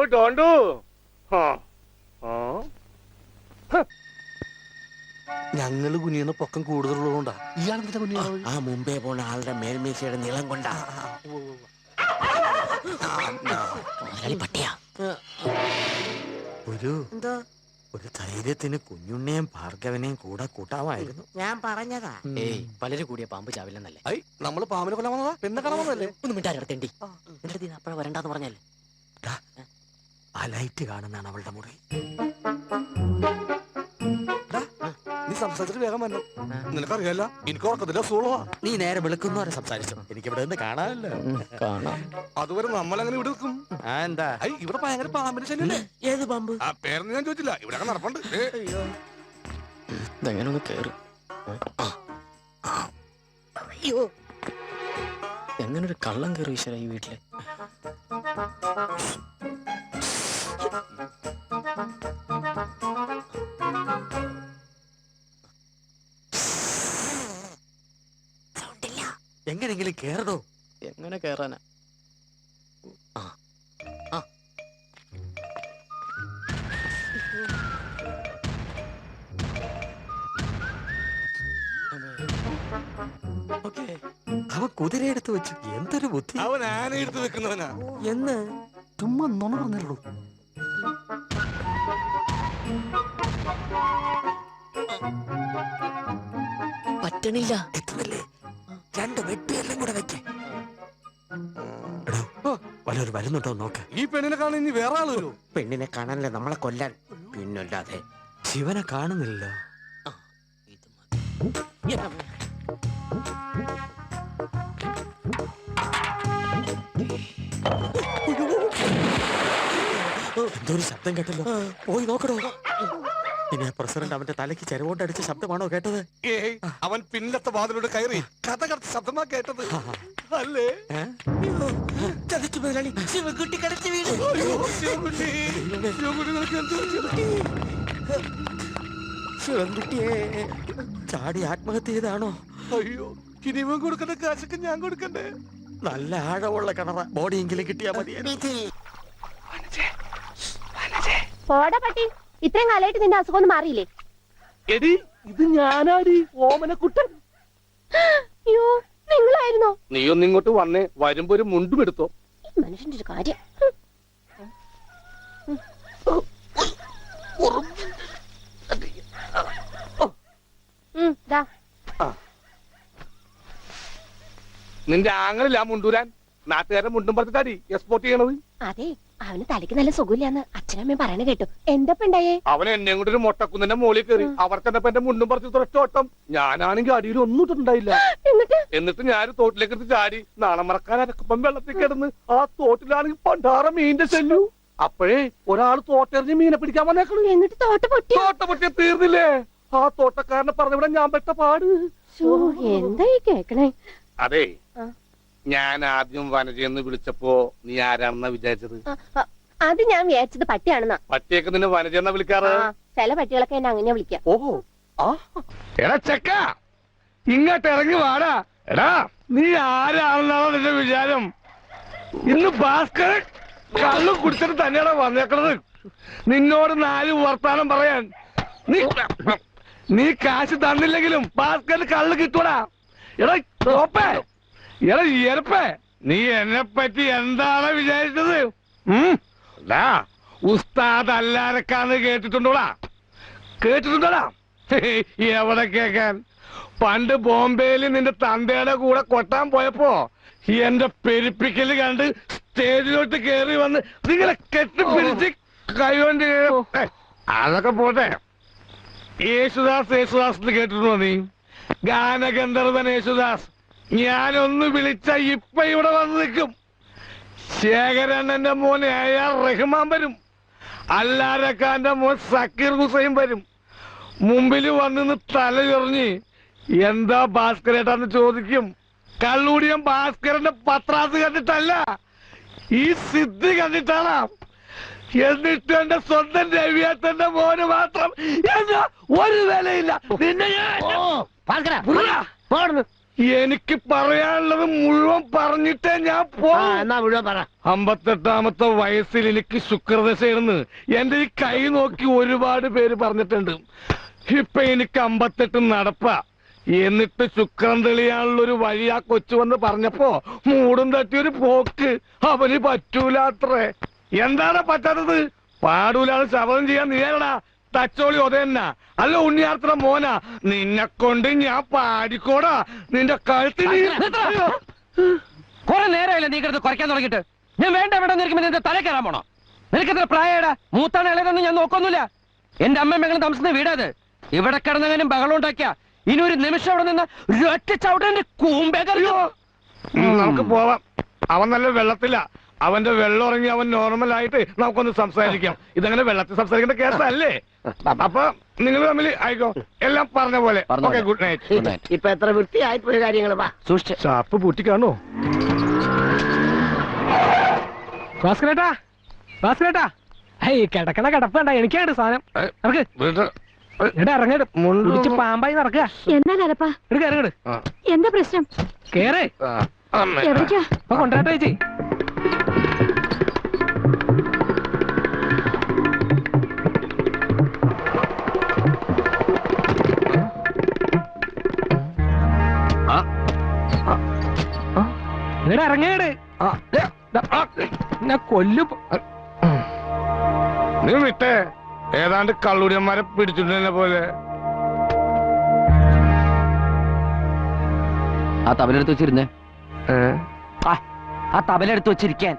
[SPEAKER 1] ഞങ്ങള് കുനിയുന്ന പൊക്കം കൂടുതലുള്ളതുകൊണ്ടാ ഇയാളെന്തിനാ കുനിയാണ്?
[SPEAKER 2] ആ മുമ്പേ പോണ ആളുടെ മേൽമീശയുടെ നീളം കൊണ്ടാ. പട്ടിയാ
[SPEAKER 11] ഒരു ധൈര്യത്തിന് കുഞ്ഞുണ്ണിയും ഭാർഗവനെയും കൂടെ കൂട്ടാമായിരുന്നു.
[SPEAKER 2] ഞാൻ പറഞ്ഞതാ.
[SPEAKER 4] ഏയ് പലര് കൂടിയ പാമ്പ് ചാവില്ലെന്നല്ലേ?
[SPEAKER 1] നമ്മള് പാമ്പിനെ കൊല്ലാൻ വന്നതാ, പിന്നെ കാണാൻ വന്നതല്ലേ?
[SPEAKER 4] ഒന്ന് മിണ്ടാരത്തേണ്ടി എന്നിട്ട് അപ്പഴ വരണ്ടെന്ന് പറഞ്ഞല്ലേ?
[SPEAKER 11] ആ ലൈറ്റ് കാണുന്നതാണ് അവളുടെ മുറി.
[SPEAKER 1] നീ സംസാരിച്ചിട്ട് വേഗം വന്നു. നിനക്കറിയാല്ല എനിക്ക് ഉറക്കത്തില്ല, സൂളവാ.
[SPEAKER 11] നീ നേരെ വിളിക്കുന്നവരെ സംസാരിച്ചു. എനിക്ക് ഇവിടെ നിന്ന് കാണാനല്ലോ.
[SPEAKER 4] കാണാം.
[SPEAKER 1] അതുവരെ നമ്മളെങ്ങനെ ഇവിടെ നിൽക്കും?
[SPEAKER 11] എന്താ
[SPEAKER 1] ഇവിടെ ഭയങ്കര പാമ്പിന്റെ ശല്യല്ലേ?
[SPEAKER 2] ഏത് പാമ്പ്?
[SPEAKER 1] ആ പേരൊന്നും ഞാൻ ചോദിച്ചില്ല. ഇവിടെ നടപ്പുണ്ട്.
[SPEAKER 4] ഇതെങ്ങനെ ഒന്ന് കേറി?
[SPEAKER 11] അയ്യോ,
[SPEAKER 4] എങ്ങനെ ഒരു കള്ളം കയറി ഈശ്വര ഈ വീട്ടില്?
[SPEAKER 11] എങ്ങനെങ്കിലും കേറണോ?
[SPEAKER 4] എങ്ങനെ കേറാനാ?
[SPEAKER 11] അവൻ കുതിരയെടുത്ത് വെച്ചു. എന്തൊരു ബുദ്ധി!
[SPEAKER 1] അവൻ ആന എടുത്ത് വെക്കുന്നവനാ.
[SPEAKER 11] എന്ന് ചുമ്മാ നുണ പറഞ്ഞുള്ളൂ.
[SPEAKER 4] പറ്റണില്ല.
[SPEAKER 11] എത്തുന്നില്ലേ? 2 വെട്ടിയെല്ലാം കൂടെ വെക്കേ. വല്ലവരും വരുന്നുണ്ടോ നോക്ക്.
[SPEAKER 1] ഈ പെണ്ണിനെ കാണാൻ ഇനി വേറെ ആള് വരൂ.
[SPEAKER 2] പെണ്ണിനെ കാണാനല്ലേ നമ്മളെ കൊല്ലാൻ. പിന്നല്ലാതെ
[SPEAKER 11] ശിവനെ കാണുന്നില്ലല്ലോ. എന്തൊരു ശബ്ദം കേട്ടല്ലോ. പോയി നോക്കണോ? പിന്നെ പ്രസിഡന്റ് അവന്റെ തലയ്ക്ക് ചെരവോണ്ടടിച്ച ശബ്ദമാണോ കേട്ടത്?
[SPEAKER 1] അവൻ പിന്നിലത്തെ വാതിലൂടെ കയറി കഥ കടത്ത് ശബ്ദമാ കേട്ടത് അല്ലേ?
[SPEAKER 2] ചതിച്ചു മുതലാളി. ശിവകുട്ടി കടച്ചു വീണു.
[SPEAKER 11] ശിവൻകുട്ടിയെ ചാടി ആത്മഹത്യ ചെയ്താണോ?
[SPEAKER 1] അയ്യോ, ഇനിയും കൊടുക്കേണ്ട കാശൊക്കെ ഞാൻ കൊടുക്കണ്ടേ?
[SPEAKER 11] നല്ല ആഴമുള്ള കിണറ. ബോഡിയെങ്കിലും കിട്ടിയാ മതി.
[SPEAKER 10] പോടാ പട്ടി, ഇത്രയും കാലമായിട്ട് നിന്റെ അസുഖം ഒന്നും മാറിയില്ലേ?
[SPEAKER 1] എടി, ഇത് ഞാനാടി, ഓമനക്കുട്ടൻ.
[SPEAKER 10] അയ്യോ, നിങ്ങളായിരുന്നോ?
[SPEAKER 1] നീ ഒന്ന് ഇങ്ങോട്ട് വന്നേ. വരുമ്പോ ഒരു മുണ്ടും എടുത്തോ.
[SPEAKER 10] മനുഷ്യന്റെ ഒരു കാര്യം.
[SPEAKER 1] നിന്റെ ആങ്ങളില്ല മുണ്ടൂരാൻ നാട്ടുകാരെ മുണ്ടും പറഞ്ഞിട്ടാടി എക്സ്പോർട്ട് ചെയ്യണത്.
[SPEAKER 10] അതെ, അവന് തലയ്ക്ക് നല്ല സുഖമില്ലാന്ന് അച്ഛനമ്മയും പറയണ കേട്ടു. എന്താ
[SPEAKER 1] അവൻ എന്നെ കൊണ്ട് ഒരു മൊട്ടക്കുന്നിന്റെ മോളിൽ കയറി അവർ തന്നെ എന്റെ മുണ്ടും പറിച്ച് തുറച്ചോട്ടം. ഞാനാണെങ്കിൽ അടിയിൽ ഒന്നും ഇട്ടിട്ടുണ്ടായില്ല. എന്നിട്ട് ഞാൻ തോട്ടിലേക്ക് എടുത്ത് ചാടി നാണം മറക്കാൻ അരക്കപ്പം വെള്ളത്തിൽ കിടന്ന് ആ തോട്ടിലാണെങ്കിൽ പണ്ടാറ മീനിന്റെ ചെല്ലു. അപ്പോഴേ ഒരാൾ തോട്ടെറിഞ്ഞ് മീനെ പിടിക്കാൻ വന്നേക്കണു.
[SPEAKER 10] എന്നിട്ട്
[SPEAKER 1] തോട്ട പൊട്ടിയ തീർന്നില്ലേ? ആ തോട്ടക്കാരനെ പറഞ്ഞവിടെ ഞാൻ പെട്ട പാട്.
[SPEAKER 10] എന്തായി കേക്കണേ?
[SPEAKER 1] അതെ, ഞാൻ ആദ്യം വനജയെന്ന് വിളിച്ചപ്പോ നീ ആരാണെന്നാ വിചാരിച്ചത്?
[SPEAKER 10] അത് ഞാൻ വിചാരിച്ചത് പട്ടിയാണെന്നാ.
[SPEAKER 1] പട്ടിയൊക്കെ നിന്നെ വനജയെന്നാ വിളിക്കാറ്?
[SPEAKER 10] ചില പട്ടികളൊക്കെ എന്നെ അങ്ങനെ വിളിക്കാം.
[SPEAKER 1] ഓഹോ, എടാ ചെക്ക, ഇങ്ങോട്ട് ഇറങ്ങി വാടാ. എടാ, നീ ആരാണെന്നാണോ നിന്റെ വിചാരം? ഇന്ന് ഭാസ്കർ കള്ളു കുടിച്ചിട്ട് തന്നെയാണ് വന്നേക്കണത് നിന്നോട് 4 വർത്താനം പറയാൻ. നീ കാശ് തന്നില്ലെങ്കിലും ഭാസ്കറിന് കള്ള് കിട്ടൂടാ. എടാ തോപ്പേ, എടാ ഇയർപ്പേ, നീ എന്നെ പറ്റി എന്താണ് വിചാരിച്ചത്? ഉസ്താദ് അല്ലാരക്കാന്ന് കേട്ടിട്ടുണ്ടോടാ? എവിടെ കേക്കാൻ? പണ്ട് ബോംബെയിൽ നിന്റെ തന്തയുടെ കൂടെ കൊട്ടാൻ പോയപ്പോ എന്റെ പെരുപ്പിക്കല് കണ്ട് സ്റ്റേജിലോട്ട് കേറി വന്ന് നിങ്ങളെ കെട്ടിപ്പിടിച്ച് കൈകൊണ്ട് അതൊക്കെ പോട്ടെ. യേശുദാസ് എന്ന് കേട്ടിട്ടുണ്ടോ നീ? ഗാനഗന്ധർവൻ യേശുദാസ്. ഞാനൊന്ന് വിളിച്ച ഇപ്പൊ ഇവിടെ വന്ന് നിൽക്കും. ശേഖരണ്ണന്റെ മോൻ AR റഹ്മാൻ വരും. അല്ലാരക്കാന്റെ മോൻ സക്കീർ ഹുസൈൻ വരും. മുമ്പിൽ വന്നിന്ന് തലചൊറിഞ്ഞ് എന്താ ഭാസ്കരേട്ടാന്ന് ചോദിക്കും. കള്ളൂടിയം ഭാസ്കരന്റെ പത്രാസ് കണ്ടിട്ടല്ല, ഈ സിദ്ധി കണ്ടിട്ടാണ്. എന്നിട്ട് എന്റെ സ്വന്തം രവിയേട്ടന്റെ മോന് മാത്രം ഒരു വിലയില്ല. നിന്നെ എനിക്ക് പറയാനുള്ളത് മുഴുവൻ പറഞ്ഞിട്ടേ ഞാൻ
[SPEAKER 5] മുഴുവൻ പറ.
[SPEAKER 1] 58ാമത്തെ വയസ്സിൽ എനിക്ക് ശുക്രദശയെന്ന് എന്റെ ഈ കൈ നോക്കി ഒരുപാട് പേര് പറഞ്ഞിട്ടുണ്ട്. ഇപ്പൊ എനിക്ക് 58 നടപ്പാ. എന്നിട്ട് ശുക്രൻ തെളിയാനുള്ളൊരു വഴി ആ കൊച്ചു വന്ന് പറഞ്ഞപ്പോ മൂടും തട്ടിയൊരു പോക്ക് അവന് പറ്റൂലാത്രേ. എന്താണ് പറ്റാത്തത്? പാടൂലാണ് ശബ്ദം ചെയ്യാൻ നീയല്ലടാ തച്ചോളി ഒതന്ന അല്ല ഉണ്ണിയാർത്ര മോനാ. നിന്നെ കൊണ്ട് ഞാൻ പാടിക്കോടാ. നിന്റെ കഴുത്തിൽ
[SPEAKER 4] കുറെ നേരമല്ലേ നീ കിടന്ന് കുറയ്ക്കാൻ തുടങ്ങിയിട്ട്? ഞാൻ വേണ്ട നിന്റെ തല കയറാൻ പോണോ? നിനക്കെത്ര പ്രായടാ? മൂത്താണ് ഇളയതൊന്നും ഞാൻ നോക്കൊന്നുമില്ല. എന്റെ അമ്മ മകളും താമസിക്കുന്ന വീടാത്. ഇവിടെ കിടന്നവനും ബഹളം ഉണ്ടാക്കിയ ഇനി ഒരു നിമിഷം അവിടെ നിന്ന് ഒറ്റ ചവിട്ടന്റെ കൂമ്പേ കറിയോ.
[SPEAKER 1] നമുക്ക് പോവാം. അവൻ നല്ല വെള്ളത്തില. അവന്റെ വെള്ളം ഇറങ്ങി അവൻ നോർമൽ ആയിട്ട് നമുക്കൊന്ന് സംസാരിക്കാം. ഇതങ്ങനെ വെള്ളത്തിൽ സംസാരിക്കേണ്ട കേസല്ലേ? അപ്പൊ നിങ്ങൾ തമ്മിൽ ആയിക്കോ. എല്ലാം പറഞ്ഞ പോലെ. Okay, good night.
[SPEAKER 5] ഇപ്പൊ എത്ര വൃത്തിയായി പോയ കാര്യങ്ങൾ.
[SPEAKER 1] ഷാപ്പ് പൂട്ടിക്കാണോ?
[SPEAKER 5] ഭാസ്കരേട്ടാ, ഭാസ്കരേട്ടാ, കിടക്കണ കിടപ്പണ്ട. എനിക്കാണ് സാധനം. ഇറങ്ങിട്ട് പാമ്പായി നടക്കുക.
[SPEAKER 10] എന്താ പ്രശ്നം?
[SPEAKER 5] കേറേ കൊണ്ടാട്ടോ ചേച്ചി. ഇറങ്ങേട് കൊല്ലു.
[SPEAKER 1] നീ വിട്ടേ. ഏതാണ്ട് കള്ളൂരിയന്മാരെ പിടിച്ചിട്ടുള്ള പോലെ.
[SPEAKER 4] ആ തബലെടുത്ത് വെച്ചിരുന്നേ. ആ തബലെടുത്ത് വെച്ചിരിക്കാൻ.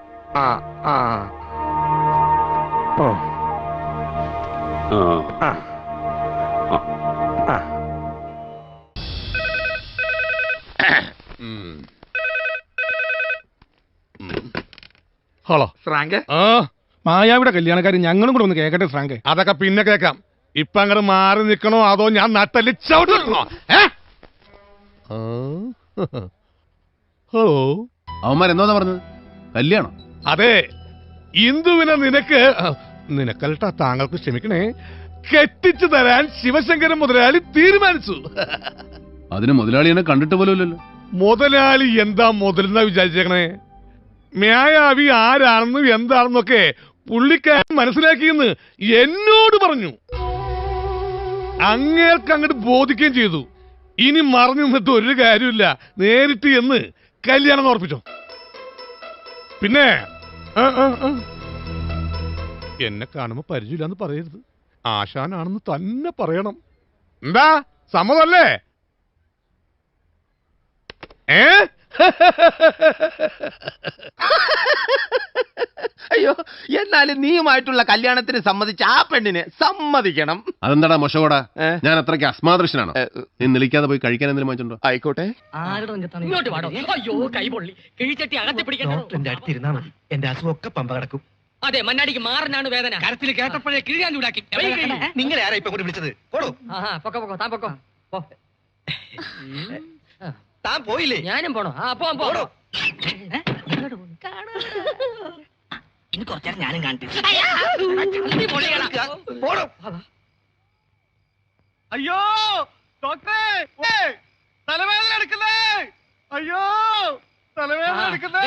[SPEAKER 7] Hello Frank. മായാവിടെ കല്യാണക്കാരി ഞങ്ങളും കൂടെ ഒന്ന് കേക്കട്ടെ ഫ്രാങ്ക്. അതൊക്കെ പിന്നെ കേക്കാം. ഇപ്പൊ അങ്ങോട്ട് മാറി നിക്കണോ അതോ ഞാൻ നട്ടല് ചവിട്ടണോ? ഹലോ,
[SPEAKER 8] അവന്മാരെന്തോന്നാ പറഞ്ഞത്? കല്യാണം?
[SPEAKER 7] അതെ, ഇന്ദുവിനെ നിനക്കല്ലട്ടാ, താങ്കൾക്ക് ക്ഷമിക്കണേ, കെട്ടിച്ചു തരാൻ ശിവശങ്കരൻ മുതലാളി തീരുമാനിച്ചു.
[SPEAKER 8] അതിന് മുതലാളി എന്നെ കണ്ടിട്ട് പോലുമില്ലല്ലോ.
[SPEAKER 7] മുതലാളി എന്താ മുതലെന്നാ വിചാരിച്ചേക്കണേ? മായാവി ആരാണെന്നും എന്താണെന്നൊക്കെ പുള്ളിക്കാരൻ മനസ്സിലാക്കിയെന്ന് എന്നോട് പറഞ്ഞു. അങ്ങേർക്ക് അങ്ങോട്ട് ബോധിക്കുകയും ചെയ്തു. ഇനി മറഞ്ഞു നിന്നിട്ട് ഒരു കാര്യമില്ല, നേരിട്ട് എന്ന് കല്യാണം ഉറപ്പിച്ചോ. പിന്നെ എന്നെ കാണുമ്പോ പരിചയമില്ലാന്ന് പറയരുത്, ആശാനാണെന്ന് തന്നെ പറയണം. എന്താ സമ്മതല്ലേ? ഏ
[SPEAKER 4] അയ്യോ, എന്നാലും നീയുമായിട്ടുള്ള കല്യാണത്തിന് സമ്മതിച്ച ആ പെണ്ണിന് സമ്മതിക്കണം.
[SPEAKER 12] അതെന്താടാ മൊശകോടാ? ഞാൻ അത്രയ്ക്ക് അസ്മാദൃശനാണോ? നീ നിളിക്കാതെ പോയി കഴിക്കാൻ എന്തെങ്കിലും വാങ്ങിച്ചോ?
[SPEAKER 4] ആയിക്കോട്ടെ.
[SPEAKER 5] ഇങ്ങോട്ട് വാടോ. അയ്യോ, കൈ പൊള്ളി. കിഴിച്ചട്ടി അകത്ത് പിടിക്കണോ? എന്റെ അടുത്തിരുന്നാ മതി. എന്റെ അസുഖമൊക്കെ പമ്പ കിടക്കും. അതെ, മണ്ണാടിക്ക് മാറിനാണ് വേദന. കരത്തിൽ കേട്ടപ്പോഴേ കിഴിയാൻ ചൂടാക്കി. നിങ്ങളെ ആരാ ഇപ്പൊ കൊണ്ട് വിളിച്ചത്? പോടോ. താൻ പൊക്കോ. താൻ പോയില്ലേ? ഞാനും പോണോ? പോടോ. ഇനി കുറച്ചേരം ഞാനും കാണട്ടെ.
[SPEAKER 1] അയ്യോ ഡോക്ടറെ, തലവേദന എടുക്കുന്നേ. അയ്യോ തലവേദന എടുക്കുന്നേ.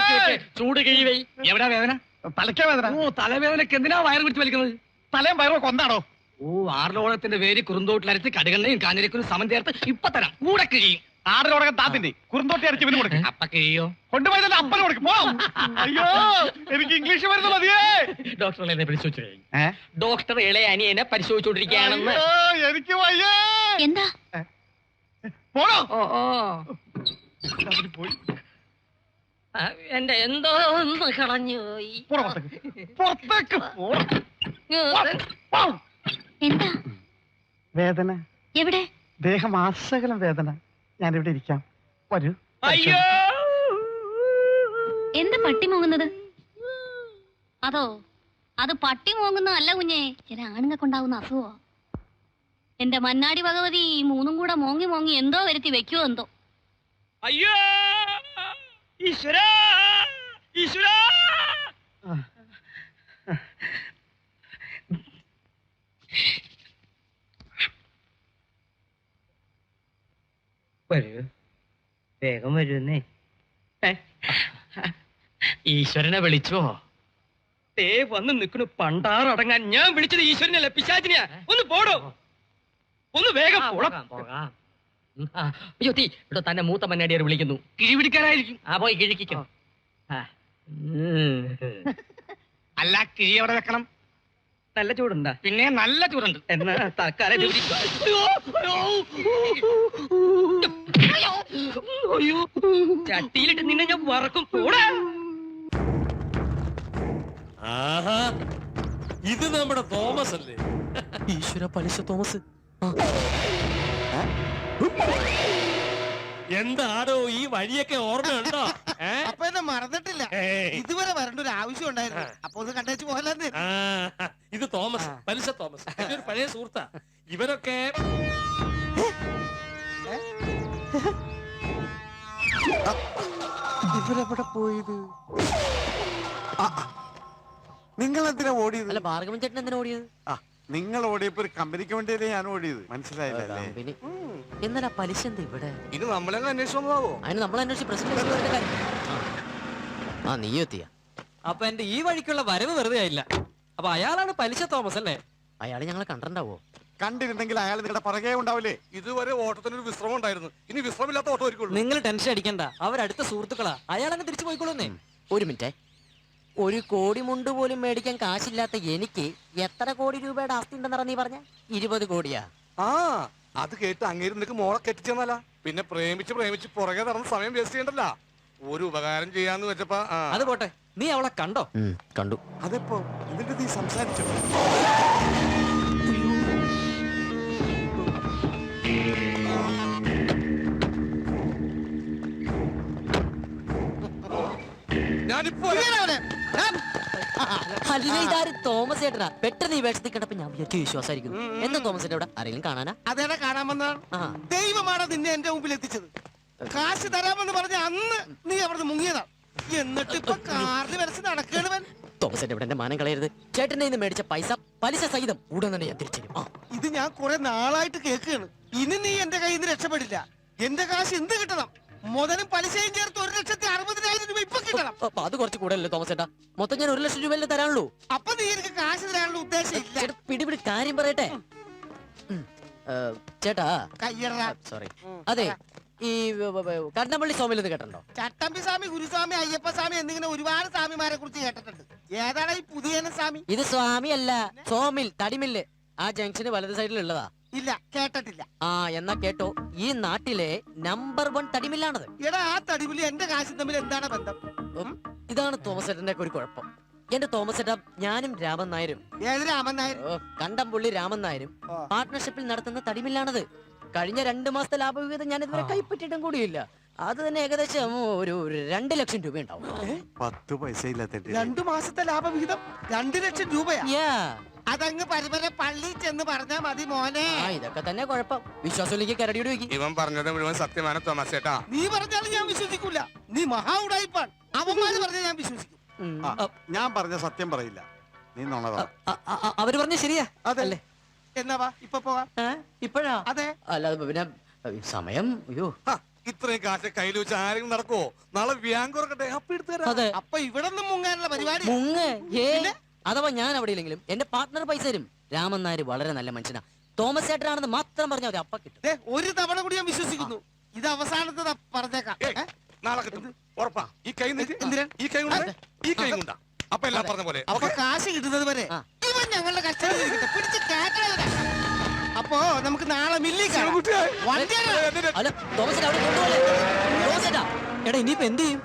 [SPEAKER 5] ചൂട് കിഴിവൈ. എവിടാ വേദന?
[SPEAKER 1] തലയ്ക്കാ വേദന.
[SPEAKER 5] ഓ, തലവേദനക്ക് എന്തിനാ വയറ് പിടിച്ച് വലിക്കുന്നത്?
[SPEAKER 1] തലയും വയറൊക്കെ ഒന്നാണോ?
[SPEAKER 5] ഓ, ആറിലോളത്തിന്റെ പേര് കുറുന്തോട്ടിലരച്ച് കടുകണ്ണയും കാഞ്ഞിരക്കും സമം ചേർത്ത് ഇപ്പൊ തരാം. കൂടെ കിഴിയും.
[SPEAKER 1] ആടിനോടൊക്കെ താത്തിന്റെ കുറുന്തോട്ടി അരച്ച് ഇവന് കൊടുക്കും.
[SPEAKER 5] അപ്പ കിഴിയോ?
[SPEAKER 1] കൊണ്ടുപോയി തന്നെ അപ്പന് കൊടുക്കും. പോ. അയ്യോ എനിക്ക് ഇംഗ്ലീഷ് മരുന്ന് മതിയേ.
[SPEAKER 5] ഡോക്ടർ എന്നെ പരിശോധിച്ചു കഴിഞ്ഞു. ഡോക്ടർ ഇളയ അനിയനെ പരിശോധിച്ചുകൊണ്ടിരിക്കുകയാണെന്ന്.
[SPEAKER 1] അയ്യോ, എനിക്ക് വയ്യേ.
[SPEAKER 10] എന്താ?
[SPEAKER 1] പോണോ?
[SPEAKER 5] പോയി. എന്റെ എന്തോ ഒന്ന് കളഞ്ഞു പോയി.
[SPEAKER 1] പുറത്തേക്ക്
[SPEAKER 10] എന്താ
[SPEAKER 1] വേദന,
[SPEAKER 10] എവിടെ?
[SPEAKER 1] ദേഹം ആസകലം വേദന. ഞാനിവിടെ ഇരിക്കാം. വരൂ.
[SPEAKER 5] അയ്യോ,
[SPEAKER 10] എന്താ പട്ടി മോങ്ങുന്നത്? അതോ അത് പട്ടി മോങ്ങുന്നതല്ല കുഞ്ഞെ, ചില ആണുങ്ങൾക്കുണ്ടാവുന്ന അസുഖോ. എന്റെ മന്നാടി ഭഗവതി മൂന്നും കൂടെ മോങ്ങി മോങ്ങി എന്തോ വരുത്തി വെക്കുവോ എന്തോ.
[SPEAKER 5] അയ്യോ, ഈശ്വരാ, ഈശ്വരാ. വരൂ, വേഗം വരുന്നേ. ഈശ്വരനെ വിളിച്ചോ? തേ വന്ന് നിൽക്കണു പണ്ടാറടങ്ങാൻ. ഞാൻ വിളിച്ചത് ഈശ്വരനല്ല, പിശാചിനെയാ. ഒന്ന് പോടോ, ഒന്ന് വേഗം പോകാം. അയ്യോ തീ, ഇവിടെ തന്നെ മൂത്ത മന്നാടിയാർ വിളിക്കുന്നു. കിഴി പിടിക്കാനായിരിക്കും. പോയി കിഴിക്കോ. അല്ല, കിഴി എവിടെ വെക്കണം? നല്ല ചൂടുണ്ടാ? പിന്നെ നല്ല ചൂടുണ്ട്. എന്നാ തൽക്കാലം ചട്ടിയിലിട്ട് നിന്നെ ഞാൻ വറക്കും. കൂടെ
[SPEAKER 11] ഇത് നമ്മുടെ തോമസ് അല്ലേ? ഈശ്വര, പലിശ തോമസ്. എന്താടോ ഈ വഴിയൊക്കെ ഓർമ്മയുണ്ടോ?
[SPEAKER 2] അപ്പൊ എന്നെ മറന്നിട്ടില്ല. ഇതുവരെ വരേണ്ട ഒരു ആവശ്യം ഉണ്ടായിരുന്നു. അപ്പൊ ഒന്ന് കണ്ടേച്ച് പോകലെന്ന്.
[SPEAKER 11] ഇത് തോമസ്, പലിശ തോമസ്, എന്റെ ഒരു പഴയ സുഹൃത്താ. ഇവരൊക്കെ
[SPEAKER 2] ഇവരെവിടെ പോയത്? നിങ്ങൾ എന്തിനാ ഓടിയത്?
[SPEAKER 11] അല്ല, ഭാർഗവൻ ചേട്ടൻ എന്തിനാ ഓടിയത്?
[SPEAKER 2] നിങ്ങൾ ഓടിയപ്പോ ഒരു കമ്പനിക്ക് വേണ്ടിയല്ലേ ഞാൻ ഓടിയത്. മനസ്സിലായില്ലേ?
[SPEAKER 11] എന്നാലും ആ പലിശ എന്താ ഇവിടെ?
[SPEAKER 1] ഇത് നമ്മളെ അന്വേഷിച്ചതാവോ?
[SPEAKER 11] അതിന് നമ്മൾ അന്വേഷിച്ച് പ്രസിഡന്റ്. നീ എത്തിയ
[SPEAKER 13] അപ്പൊ എന്റെ ഈ വഴിക്കുള്ള വരവ് വെറുതെ ആയില്ല. അപ്പൊ അയാളാണ് പലിശ തോമസ് അല്ലേ?
[SPEAKER 11] അയാളെ ഞങ്ങളെ കണ്ടിട്ടുണ്ടാവോ?
[SPEAKER 2] കണ്ടിരുന്നെങ്കിൽ അയാൾ നിങ്ങളുടെ പുറകെ ഉണ്ടാവില്ലേ?
[SPEAKER 1] ഇതുവരെ ഓട്ടത്തിനൊരു വിശ്രമം ഉണ്ടായിരുന്നു. ഇനി വിശ്രമില്ലാത്ത ഓട്ടം ഒരുക്കുള്ളൂ.
[SPEAKER 13] നിങ്ങൾ ടെൻഷൻ അടിക്കണ്ട, അവരടുത്ത സുഹൃത്തുക്കളാ. അയാളങ്ങ് തിരിച്ചു പോയിക്കോളൂന്നേ.
[SPEAKER 11] ഒരു മിനിറ്റ്. ഒരു കോടി മുണ്ട് പോലും മേടിക്കാൻ കാശില്ലാത്ത എനിക്ക് എത്ര കോടി രൂപയുടെ ആസ്തി ഉണ്ടെന്നാ നീ പറഞ്ഞ? 20 കോടിയാ?
[SPEAKER 1] അത് കേട്ട് അങ്ങേര് നിനക്ക് മോളെ കെട്ടിച്ചെന്നല്ല. പിന്നെ പ്രേമിച്ച് പുറകെ നടന്ന് സമയം വേസ്റ്റ് ചെയ്യണ്ടല്ല. ഒരു ഉപകാരം ചെയ്യാന്ന് വെച്ചപ്പോ
[SPEAKER 13] അത് പോട്ടെ, നീ അവളെ കണ്ടോ?
[SPEAKER 11] കണ്ടു.
[SPEAKER 2] അതെപ്പോ? എന്നിട്ട് നീ സംസാരിച്ചോ?
[SPEAKER 11] തോമസ് ചേട്ടനാ. പെട്ടെന്ന് ഈ വേഷത്തിൽ കണ്ടപ്പോ ഞാൻ വിചാരിച്ചു വിശ്വാസമായിരിക്കുന്നു. എന്താ തോമസിന്റെ അവിടെ ആരെങ്കിലും കാണാനാ?
[SPEAKER 2] അതേടെ കാണാൻ വന്നതാണ്. ദൈവമാണ് നിന്നെ എന്റെ മുമ്പിൽ എത്തിച്ചത്. കാശ് തരാമെന്ന് പറഞ്ഞ അന്ന് നീ അവിടുന്ന് മുങ്ങിയതാ. എന്നിട്ട് ഇപ്പൊ കാറിൽ വരച്ച് നടക്കണവൻ.
[SPEAKER 11] തോമസിന്റെ ഇവിടെ എന്റെ മാനം കളയരുത്. ചേട്ടന്റെ ഇന്ന് മേടിച്ച പൈസ പലിശ സഹിതം ഉടൻ തന്നെ ഞാൻ തിരിച്ചു.
[SPEAKER 2] ഇത് ഞാൻ കുറെ നാളായിട്ട് കേൾക്കുകയാണ്. ഇനി നീ എന്റെ കയ്യിൽ നിന്ന് രക്ഷപ്പെടില്ല. എന്റെ കാശ് എന്ത് കിട്ടണം? മുതലും പലിശയും ചേർത്ത് 1,60,60,000 രൂപ ഇപ്പൊ കിട്ടണം.
[SPEAKER 11] അത് കുറച്ച് കൂടുതലല്ലേ തോമസ് ചേട്ടാ? മൊത്തം ഞാൻ 1 ലക്ഷം രൂപയല്ലേ തരാനുള്ളൂ.
[SPEAKER 2] അപ്പൊ നീ എനിക്ക് കാശ് തരാനുള്ള ഉദ്ദേശം ഇല്ല.
[SPEAKER 11] പിടിപിടി കാര്യം പറയട്ടെ ചേട്ടാ. സോറി. അതെ, ഈ കണ്ണമ്പള്ളി സ്വാമിയിൽ നിന്ന് കേട്ടോ?
[SPEAKER 2] ചട്ടമ്പി സ്വാമി, ഗുരുസ്വാമി, അയ്യപ്പ സ്വാമി എന്നിങ്ങനെ ഒരുപാട് സ്വാമിമാരെ കുറിച്ച് കേട്ടിട്ടുണ്ട്. ഏതാണ് ഈ പുതിയ സ്വാമി?
[SPEAKER 11] ഇത് സ്വാമി അല്ല, സോമിൽ, തടിമില്ല്. ആ ജംഗ്ഷന് വലത് സൈഡിലുള്ളതാ.
[SPEAKER 1] ഇല്ല കേട്ടിട്ടില്ല.
[SPEAKER 11] ആ എന്നാ കേട്ടോ, ഈ നാട്ടിലെ നമ്പർ 1 തടിമില്ലാണത്.
[SPEAKER 1] എടാ ആ തടിമില് എന്റെ കാശും തമ്മിൽ എന്താണ് ബന്ധം?
[SPEAKER 11] ഇതാണ് തോമസ് ചേട്ടന്റെ ഒരു കുഴപ്പം. എന്റെ തോമസ് ചേട്ടാ, ഞാനും രാമൻ നായരും,
[SPEAKER 1] ഏത് രാമൻ നായർ?
[SPEAKER 11] കണ്ടംപുള്ളി രാമൻ നായരും പാർട്ട്ണർഷിപ്പിൽ നടത്തുന്ന തടിമില്ലാണത്. കഴിഞ്ഞ 2 മാസത്തെ ലാഭവിഹിതം ഞാൻ ഇതുവരെ കൈപ്പറ്റിയിട്ടും കൂടിയില്ല. അത് തന്നെ ഏകദേശം ഒരു 2 ലക്ഷം രൂപ ഉണ്ടാവും.
[SPEAKER 1] 10 പൈസ ഇല്ലാത്ത 2 മാസത്തെ ലാഭവിഹിതം 2 ലക്ഷം രൂപയാ? അതങ്ങ് പരമ്പര പള്ളി ചെന്ന് പറഞ്ഞാ മതി മോനെ.
[SPEAKER 11] ഇതൊക്കെ തന്നെ കുഴപ്പം. വിശ്വാസത്തിലേക്ക് കരടിയോട് വെക്കും.
[SPEAKER 1] ഇവൻ പറഞ്ഞത് മുഴുവൻ സത്യമാണ് തോമസ് ചേട്ടാ. നീ പറഞ്ഞാലും ഞാൻ വിശ്വസിക്കൂല. നീ മഹാ ഉടായിപ്പാൻ. അവന്മാര് പറഞ്ഞാൽ ഞാൻ വിശ്വസിക്കും.
[SPEAKER 14] ഞാൻ പറഞ്ഞ സത്യം പറയില്ല, നീ നുണ പറ.
[SPEAKER 11] അവര് പറഞ്ഞ ശരിയാ
[SPEAKER 1] അതല്ലേ? എന്നാ വാ ഇപ്പൊ പോവാ.
[SPEAKER 11] ഇപ്പഴാ?
[SPEAKER 1] അതെ.
[SPEAKER 11] അല്ല പിന്നെ സമയം. അയ്യോ,
[SPEAKER 1] ഇത്രയും കാശ് കയ്യിൽ വെച്ച് ആരെങ്കിലും നടക്കുവോ? നാളെ വ്യാങ്കുറക്കട്ടെ, അപ്പൊ എടുത്തു തരാം.
[SPEAKER 11] അതെ.
[SPEAKER 1] അപ്പൊ ഇവിടെ നിന്ന് മുങ്ങാനുള്ള പരിപാടി.
[SPEAKER 11] അഥവാ ഞാൻ അവിടെ ഇല്ലെങ്കിലും എന്റെ പാർട്ട്ണർ പൈസ തരും. രാമൻ നായർ വളരെ നല്ല മനുഷ്യനാ. തോമസ് ചേട്ടനാണെന്ന് മാത്രം പറഞ്ഞാൽ മതി, അപ്പ കിട്ടും.
[SPEAKER 1] ഒരു തവണ കൂടി ഞാൻ വിശ്വസിക്കുന്നു. ഇത് അവസാനത്തെ പറഞ്ഞേക്കാം. നാളെ കിട്ടും ഉറപ്പാ. ഈ കൈ എന്തിനാ? ഈ കൈ കൊണ്ട് ഈ കൈ കൊണ്ടാ. അപ്പൊ എല്ലാം പറഞ്ഞ പോലെ അപ്പൊ കാശ് കിട്ടുന്നത് വരെ ഇവൻ ഞങ്ങളുടെ കസ്റ്റഡിയിൽ പിടിച്ച് കേട്ട. അപ്പോ നമുക്ക് നാളെ മില്ലി
[SPEAKER 11] എടാ ഇനിയിപ്പോ എന്ത് ചെയ്യും?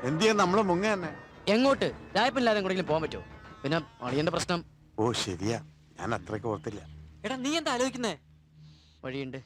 [SPEAKER 14] എന്ത് ചെയ്യാൻ? നമ്മള് മുങ്ങ തന്നെ.
[SPEAKER 11] എങ്ങോട്ട്? രായപ്പില്ലാതെ എങ്ങോട്ടെങ്കിലും പോകാൻ പറ്റുമോ? പിന്നെ അളിയന്റെ പ്രശ്നം.
[SPEAKER 14] ഓ ശരിയാ, ഞാൻ അത്രയ്ക്ക് ഓർത്തില്ല.
[SPEAKER 11] എടാ നീ എന്താ ആലോചിക്കുന്നേ? വഴിയുണ്ട്.